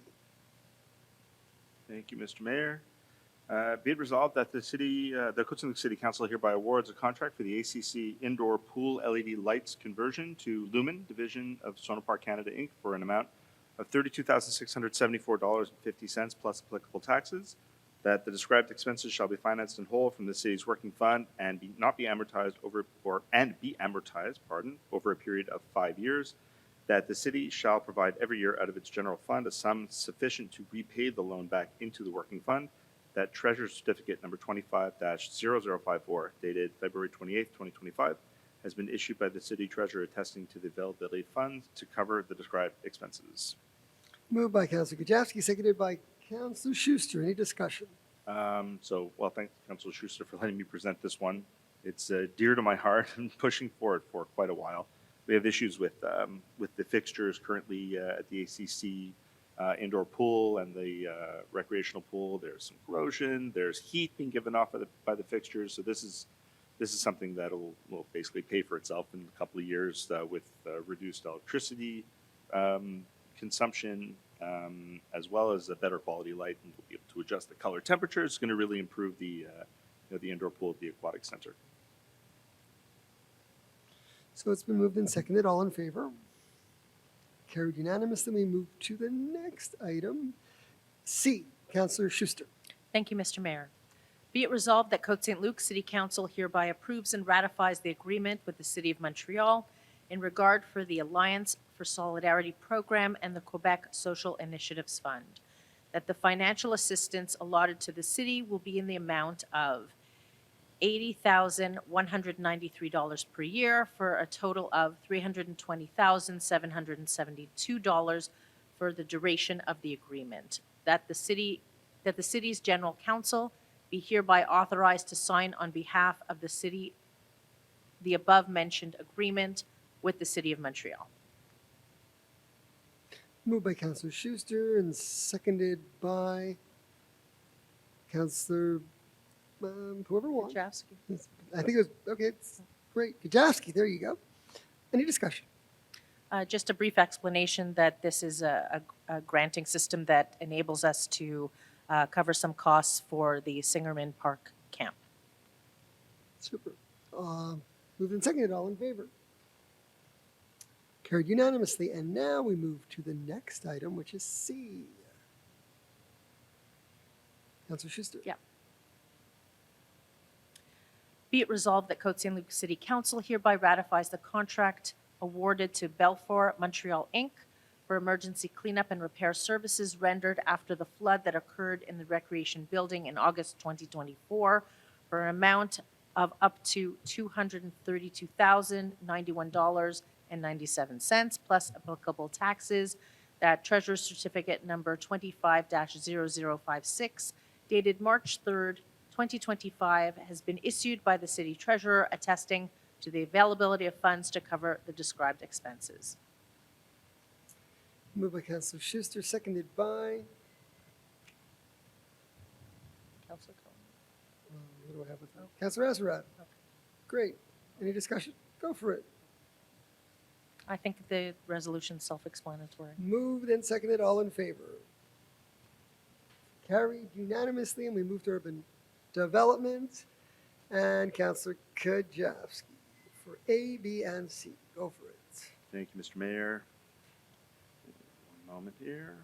Thank you, Mr. Mayor. Be it resolved that the Côte Saint-Luc City Council hereby awards a contract for the ACC indoor pool LED lights conversion to Lumen, division of Sonopar Canada Inc. for an amount of $32,674.50 plus applicable taxes, that the described expenses shall be financed in whole from the city's working fund and not be amortized over a period of 5 years, that the city shall provide every year out of its general fund a sum sufficient to repay the loan back into the working fund, that Treasurer's Certificate number 25-0054 dated February 28, 2025, has been issued by the city treasurer attesting to the availability of funds to cover the described expenses. Moved by Councillor Gajewski, seconded by Councillor Schuster. Any discussion? Well, thanks, Councilor Schuster, for letting me present this one. It's dear to my heart and pushing forward for quite a while. We have issues with the fixtures currently at the ACC indoor pool and the recreational pool. There's some corrosion. There's heat being given off by the fixtures. So this is something that will basically pay for itself in a couple of years with reduced electricity consumption, as well as a better quality light, and we'll be able to adjust the color temperature. It's going to really improve the indoor pool at the aquatic center. So it's been moved and seconded. All in favor? Carried unanimously. We move to the next item. C, Councillor Schuster. Thank you, Mr. Mayor. Be it resolved that Côte Saint-Luc City Council hereby approves and ratifies the agreement with the City of Montreal in regard for the Alliance for Solidarity Program and the Quebec Social Initiatives Fund, that the financial assistance allotted to the city will be in the amount of $80,193 per year for a total of $320,772 for the duration of the agreement, that the city's general council be hereby authorized to sign on behalf of the city the above-mentioned agreement with the City of Montreal. Moved by Councillor Schuster and seconded by Councillor whoever wants. Gajewski. I think it was, okay, it's great. Gajewski, there you go. Any discussion? Just a brief explanation that this is a granting system that enables us to cover some costs for the Singerman Park camp. Super. Moved and seconded. All in favor? Carried unanimously. And now we move to the next item, which is C. Councillor Schuster. Yeah. Be it resolved that Côte Saint-Luc City Council hereby ratifies the contract awarded to Belfort Montreal Inc. for emergency cleanup and repair services rendered after the flood that occurred in the recreation building in August 2024 for an amount of up to $232,091.97 plus applicable taxes, that Treasurer's Certificate number 25-0056 dated March 3rd, 2025 has been issued by the City Treasurer attesting to the availability of funds to cover the described expenses. Moved by Councillor Schuster, seconded by, Councilor Cohen. what do I have with that? Councillor Azarad. Great. Any discussion? Go for it. I think the resolution's self-explanatory. Moved and seconded. All in favor? Carried unanimously, and we move to urban development. And Councillor Kajewski for A, B, and C. Go for it. Thank you, Mr. Mayor. One moment here.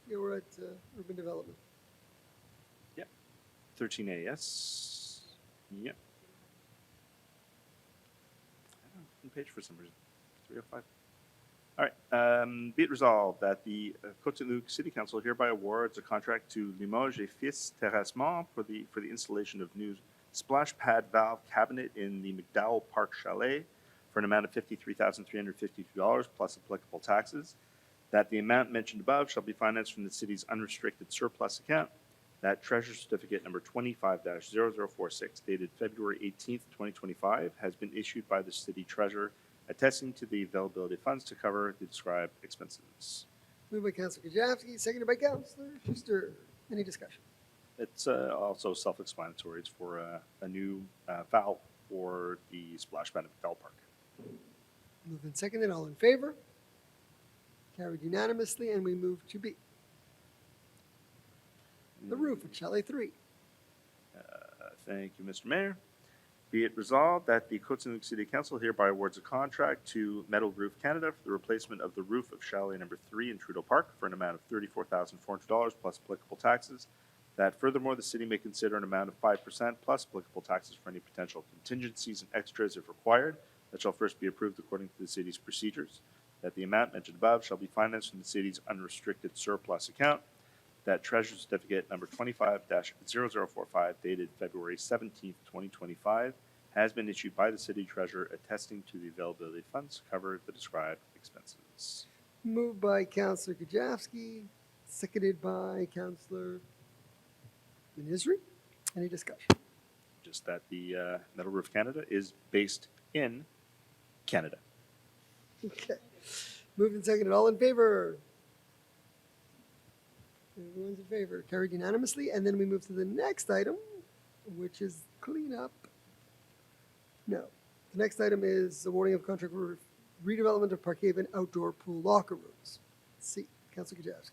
Yeah, we're at urban development. 13A, yes. Yep. I don't know, page for some reason. 305. All right. Be it resolved that the Côte Saint-Luc City Council hereby awards a contract to Limoges et Fils Terrassement for the installation of new splash pad valve cabinet in the McDowell Park Chalet for an amount of $53,352 plus applicable taxes. That the amount mentioned above shall be financed from the city's unrestricted surplus account. That Treasurer's Certificate number 25-0046 dated February 18th, 2025 has been issued by the City Treasurer attesting to the availability of funds to cover the described expenses. Moved by Councillor Kajewski, seconded by Councillor Schuster. Any discussion? It's also self-explanatory. It's for a new valve for the splash pad at McDowell Park. Moved and seconded. All in favor? Carried unanimously, and we move to B. The roof at Chalet 3. Thank you, Mr. Mayor. Be it resolved that the Côte Saint-Luc City Council hereby awards a contract to Metal Roof Canada for the replacement of the roof of Chalet number 3 in Trudeau Park for an amount of $34,400 plus applicable taxes. That furthermore, the city may consider an amount of 5% plus applicable taxes for any potential contingencies and extras if required. That shall first be approved according to the city's procedures. That the amount mentioned above shall be financed from the city's unrestricted surplus account. That Treasury Certificate number 25-0045 dated February 17th, 2025 has been issued by the City Treasurer attesting to the availability of funds to cover the described expenses. Moved by Councillor Kajewski, seconded by Councillor Manizri. Any discussion? Just that the Metal Roof Canada is based in Canada. Okay. Moved and seconded. All in favor? Everyone's in favor. Carried unanimously. And then we move to the next item, which is cleanup. No. The next item is awarding of contract for redevelopment of Parkhaven outdoor pool locker rooms. Let's see. Councillor Kajewski.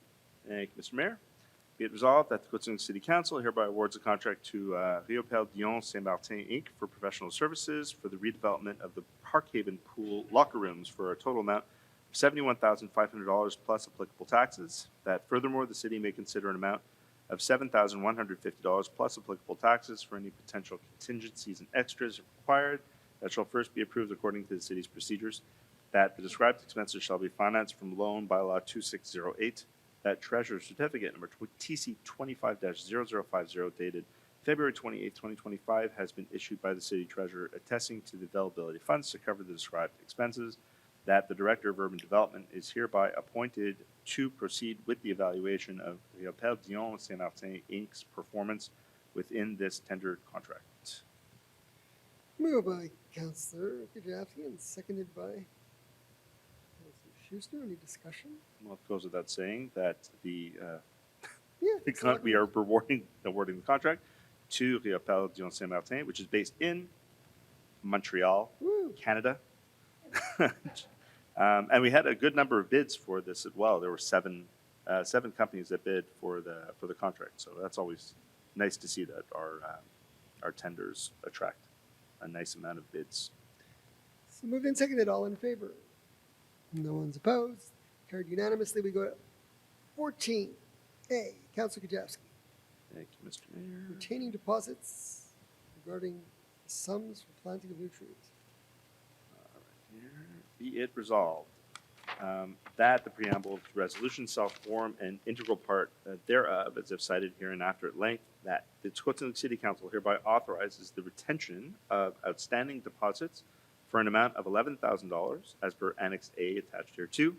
Thank you, Mr. Mayor. Be it resolved that the Côte Saint-Luc City Council hereby awards a contract to Reusable Dion Saint-Martin Inc. for professional services for the redevelopment of the Parkhaven pool locker rooms for a total amount of $71,500 plus applicable taxes. That furthermore, the city may consider an amount of $7,150 plus applicable taxes for any potential contingencies and extras if required. That shall first be approved according to the city's procedures. That the described expenses shall be financed from loan by law 2608. That Treasurer Certificate number TC 25-0050 dated February 28, 2025 has been issued by the City Treasurer attesting to the availability of funds to cover the described expenses. That the Director of Urban Development is hereby appointed to proceed with the evaluation of Reusable Dion Saint-Martin Inc.'s performance within this tendered contract. Moved by Councillor Kajewski and seconded by Councillor Schuster. Any discussion? Well, it goes without saying that we Yeah. are awarding the contract to Reusable Dion Saint-Martin, which is based in Montreal, Woo. Canada. And we had a good number of bids for this as well. There were seven companies that bid for the contract. So that's always nice to see that our tenders attract a nice amount of bids. So moved and seconded. All in favor? No one's opposed. Carried unanimously. We go to 14A. Councillor Kajewski. Thank you, Mr. Mayor. Retaining deposits regarding sums for planting of new trees. Be it resolved that the preamble of the resolution shall form an integral part thereof, as if cited hereinafter at length, that the Côte Saint-Luc City Council hereby authorizes the retention of outstanding deposits for an amount of $11,000 as per Annex A attached hereto,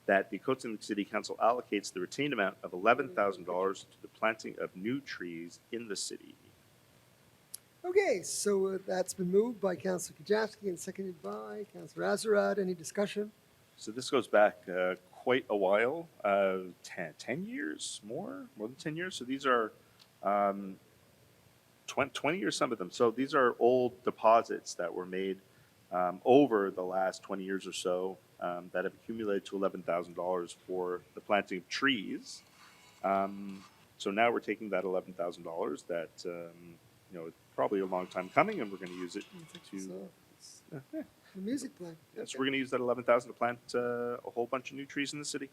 that the Côte Saint-Luc City Council allocates the retained amount of $11,000 to the planting of new trees in the city. Okay, so that's been moved by Councillor Kajewski and seconded by Councillor Azarad. Any discussion? So this goes back quite a while, 10 years, more than 10 years. So these are 20 years, some of them. So these are old deposits that were made over the last 20 years or so that have accumulated to $11,000 for the planting of trees. So now we're taking that $11,000 that, it's probably a long time coming, and we're going to use it to... So, the music plan. So we're going to use that $11,000 to plant a whole bunch of new trees in the city.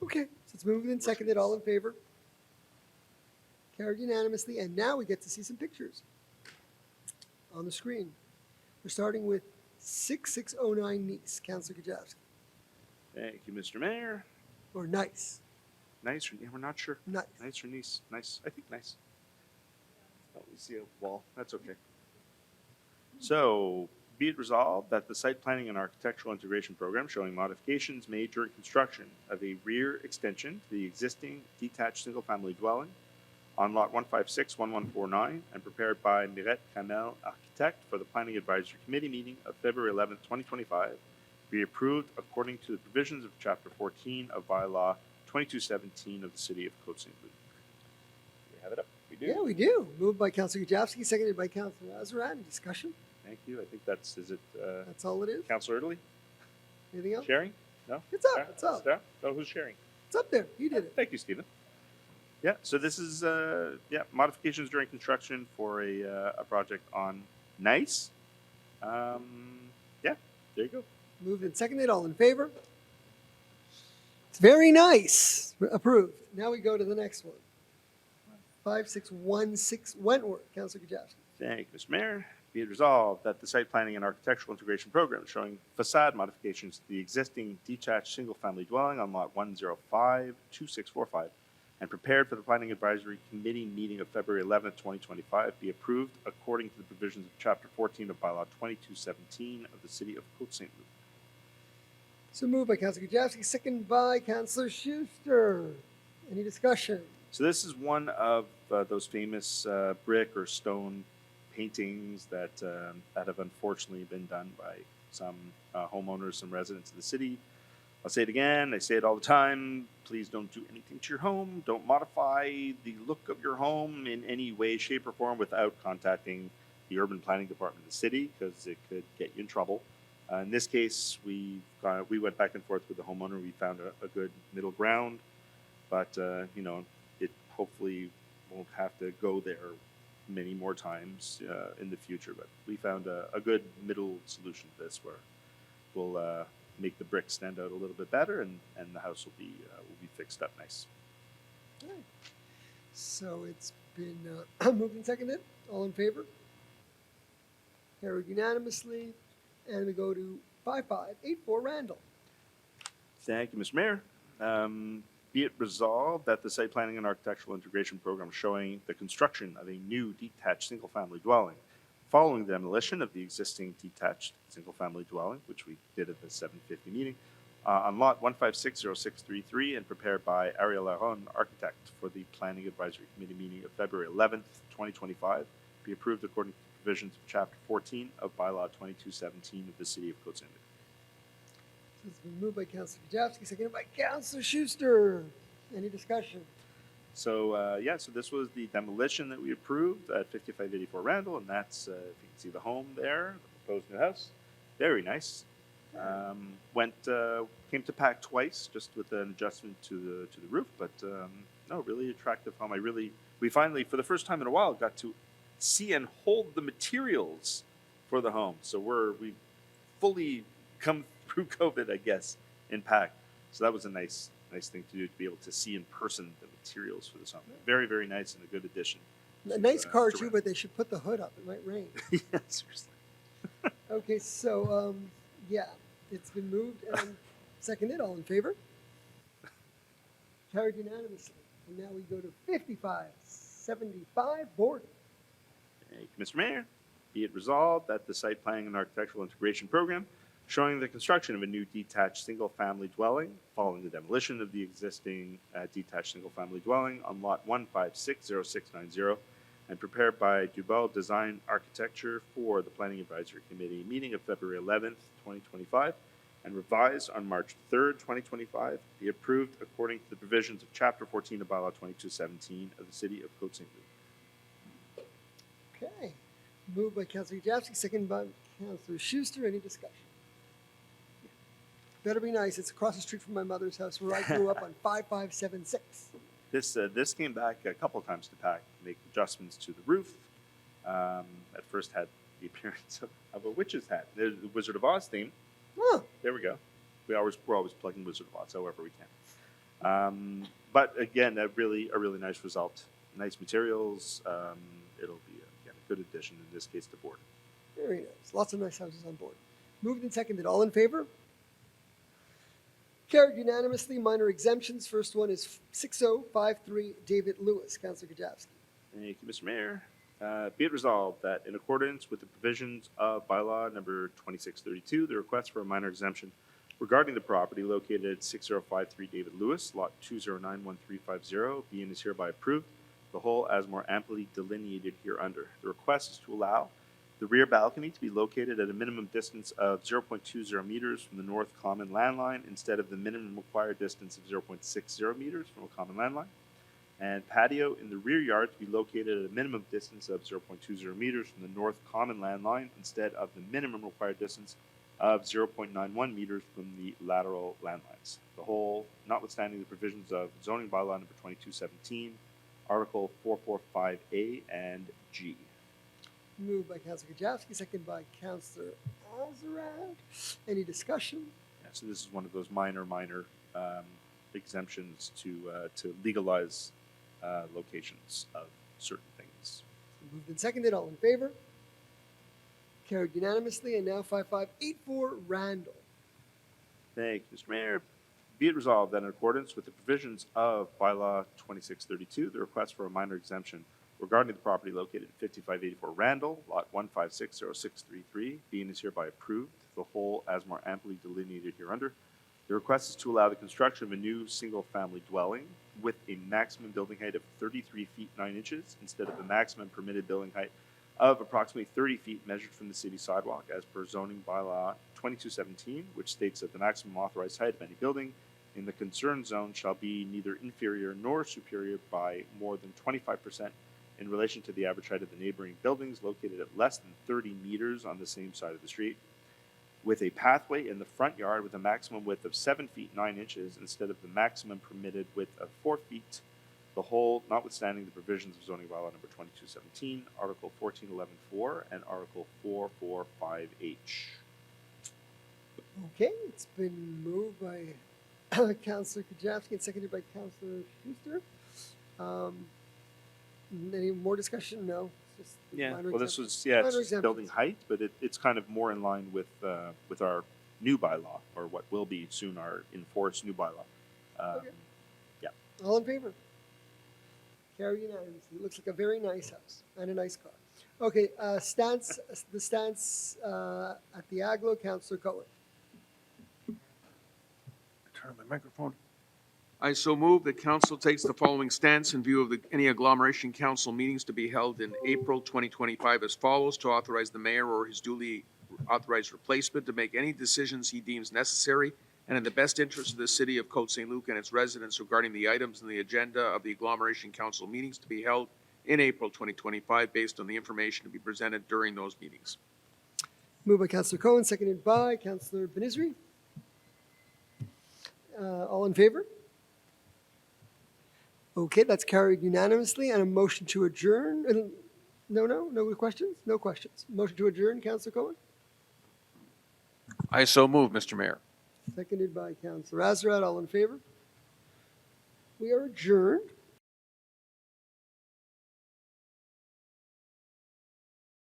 Okay, so it's moved and seconded. All in favor? Carried unanimously. And now we get to see some pictures on the screen. We're starting with 6609 Nice. Councillor Kajewski. Thank you, Mr. Mayor. Or Nice. Nice or we're not sure. Nice. Nice or nice? Nice. I think nice. Oh, we see a wall. That's okay. So, be it resolved that the site planning and architectural integration program showing modifications made during construction of a rear extension to the existing detached single-family dwelling on lot 156-1149 and prepared by Miret Kamel Architect for the Planning Advisory Committee meeting of February 11, 2025, be approved according to the provisions of Chapter 14 of Bylaw 2217 of the City of Côte Saint-Luc. Do we have it up? We do? Yeah, we do. Moved by Councillor Kajewski, seconded by Councillor Azarad. Any discussion? Thank you. I think that's, is it That's all it is. Councillor Erdely? Anything else? Sharing? No? It's up. Staff? It's up. Staff? No, who's sharing? It's up there. You did it. Thank you, Stephen. Yeah, so this is, modifications during construction for a project on Nice. Yeah, there you go. Moved and seconded, all in favor? It's very nice, approved. Now we go to the next one. 5616 Wentworth, Councillor Kajewski. Thank you, Mr. Mayor. Be it resolved that the site planning and architectural integration program showing facade modifications to the existing detached single-family dwelling on lot 1052645 and prepared for the Planning Advisory Committee meeting of February 11th, 2025 be approved according to the provisions of Chapter 14 of Bylaw 2217 of the City of Côte Saint-Luc. So moved by Councillor Kajewski, second by Councillor Schuster. Any discussion? So this is one of those famous brick or stone paintings that have unfortunately been done by some homeowners, some residents of the city. I'll say it again, I say it all the time, please don't do anything to your home. Don't modify the look of your home in any way, shape, or form without contacting the urban planning department of the city, because it could get you in trouble. In this case, we went back and forth with the homeowner. We found a good middle ground, but it hopefully won't have to go there many more times in the future. But we found a good middle solution to this, where we'll make the brick stand out a little bit better, and the house will be fixed up nice. Okay. So it's been moved and seconded. All in favor? Carried unanimously. And we go to 5584 Randall. Thank you, Mr. Mayor. Be it resolved that the site planning and architectural integration program showing the construction of a new detached single-family dwelling following the demolition of the existing detached single-family dwelling, which we did at the 750 meeting, on lot 1560633 and prepared by Ariel Aron, architect, for the Planning Advisory Committee meeting of February 11th, 2025, be approved according to the provisions of Chapter 14 of Bylaw 2217 of the City of Côte Saint-Luc. So it's been moved by Councillor Kajewski, seconded by Councillor Schuster. Any discussion? So, so this was the demolition that we approved at 5584 Randall, and that's, if you can see the home there, the proposed new house. Very nice. Came to pack twice, just with an adjustment to the roof, but no, really attractive home. We finally, for the first time in a while, got to see and hold the materials for the home. So we've fully come through COVID, I guess, in pack. So that was a nice thing to do, to be able to see in person the materials for this home. Very, very nice and a good addition. A nice car to too, rent. but they should put the hood up. It might rain. Yeah, seriously. Okay, so it's been moved and seconded. All in favor? Carried unanimously. And now we go to 5575 Borden. Thank you, Mr. Mayor. Be it resolved that the site planning and architectural integration program showing the construction of a new detached single-family dwelling following the demolition of the existing detached single-family dwelling on lot 1560690 and prepared by Duval Design Architecture for the Planning Advisory Committee meeting of February 11th, 2025, and revised on March 3rd, 2025, be approved according to the provisions of Chapter 14 of Bylaw 2217 of the City of Côte Saint-Luc. Okay. Moved by Councillor Kajewski, seconded by Councillor Schuster. Any discussion? Better be nice. It's across the street from my mother's house where I grew up on 5576. This came back a couple of times to pack, make adjustments to the roof. At first had the appearance of a witch's hat. There's the Wizard of Oz theme. Oh, There we go. We're always plugging Wizard of Oz however we can. But again, a really nice result. Nice materials. It'll be again, a good addition in this case to board. very nice. Lots of nice houses on board. Moved and seconded. All in favor? Carried unanimously. Minor exemptions. First one is 6053 David Lewis. Councillor Kajewski. Thank you, Mr. Mayor. Be it resolved that in accordance with the provisions of bylaw number 2632, the request for a minor exemption regarding the property located at 6053 David Lewis, lot 2091350, be and is hereby approved, the whole as more amply delineated hereunder. The request is to allow the rear balcony to be located at a minimum distance of 0.20 meters from the north common landline instead of the minimum required distance of 0.60 meters from a common landline. And patio in the rear yard to be located at a minimum distance of 0.20 meters from the north common landline instead of the minimum required distance of 0.91 meters from the lateral landlines. The whole, notwithstanding the provisions of zoning bylaw number 2217 Article 445A and G. Moved by Councillor Kajewski, seconded by Councillor Azarad. Any discussion? Yeah, so this is one of those minor exemptions to legalize locations of certain things. Moved and seconded, all in favor? Carried unanimously, and now 5584 Randall. Thank you, Mr. Mayor. Be it resolved that in accordance with the provisions of Bylaw 2632, the request for a minor exemption regarding the property located at 5584 Randall, Lot 1560633, being is hereby approved, the whole as more amply delineated hereunder. The request is to allow the construction of a new single-family dwelling with a maximum building height of 33 feet 9 inches instead of the maximum permitted building height of approximately 30 feet measured from the city sidewalk as per zoning bylaw 2217, which states that the maximum authorized height of any building in the concerned zone shall be neither inferior nor superior by more than 25% in relation to the average height of the neighboring buildings located at less than 30 meters on the same side of the street, with a pathway in the front yard with a maximum width of 7 feet 9 inches instead of the maximum permitted width of 4 feet, the whole notwithstanding the provisions of zoning bylaw number 2217, Article 1411-4, and Article 445H. Okay, it's been moved by Councillor Kajewski and seconded by Councillor Schuster. Any more discussion? No. It's just Yeah, minor well, this exemption. was, yeah, Minor it's just exemptions. building height, but it's kind of more in line with our new bylaw, or what will be soon our enforced new bylaw. Okay. Yeah. All in favor? Carry unanimously. Looks like a very nice house and a nice car. Okay, the stance at the Aglo, Councillor Cohen. Turn on my microphone. I so move that council takes the following stance in view of any agglomeration council meetings to be held in April 2025 as follows: to authorize the mayor or his duly authorized replacement to make any decisions he deems necessary and in the best interest of the city of Côte Saint-Luc and its residents regarding the items in the agenda of the agglomeration council meetings to be held in April 2025 based on the information to be presented during those meetings. Moved by Councillor Cohen, seconded by Councillor Benizri. All in favor? Okay, that's carried unanimously. And a motion to adjourn. No questions? No questions. Motion to adjourn, Councillor Cohen. I so move, Mr. Mayor. Seconded by Councillor Azarad. All in favor? We are adjourned.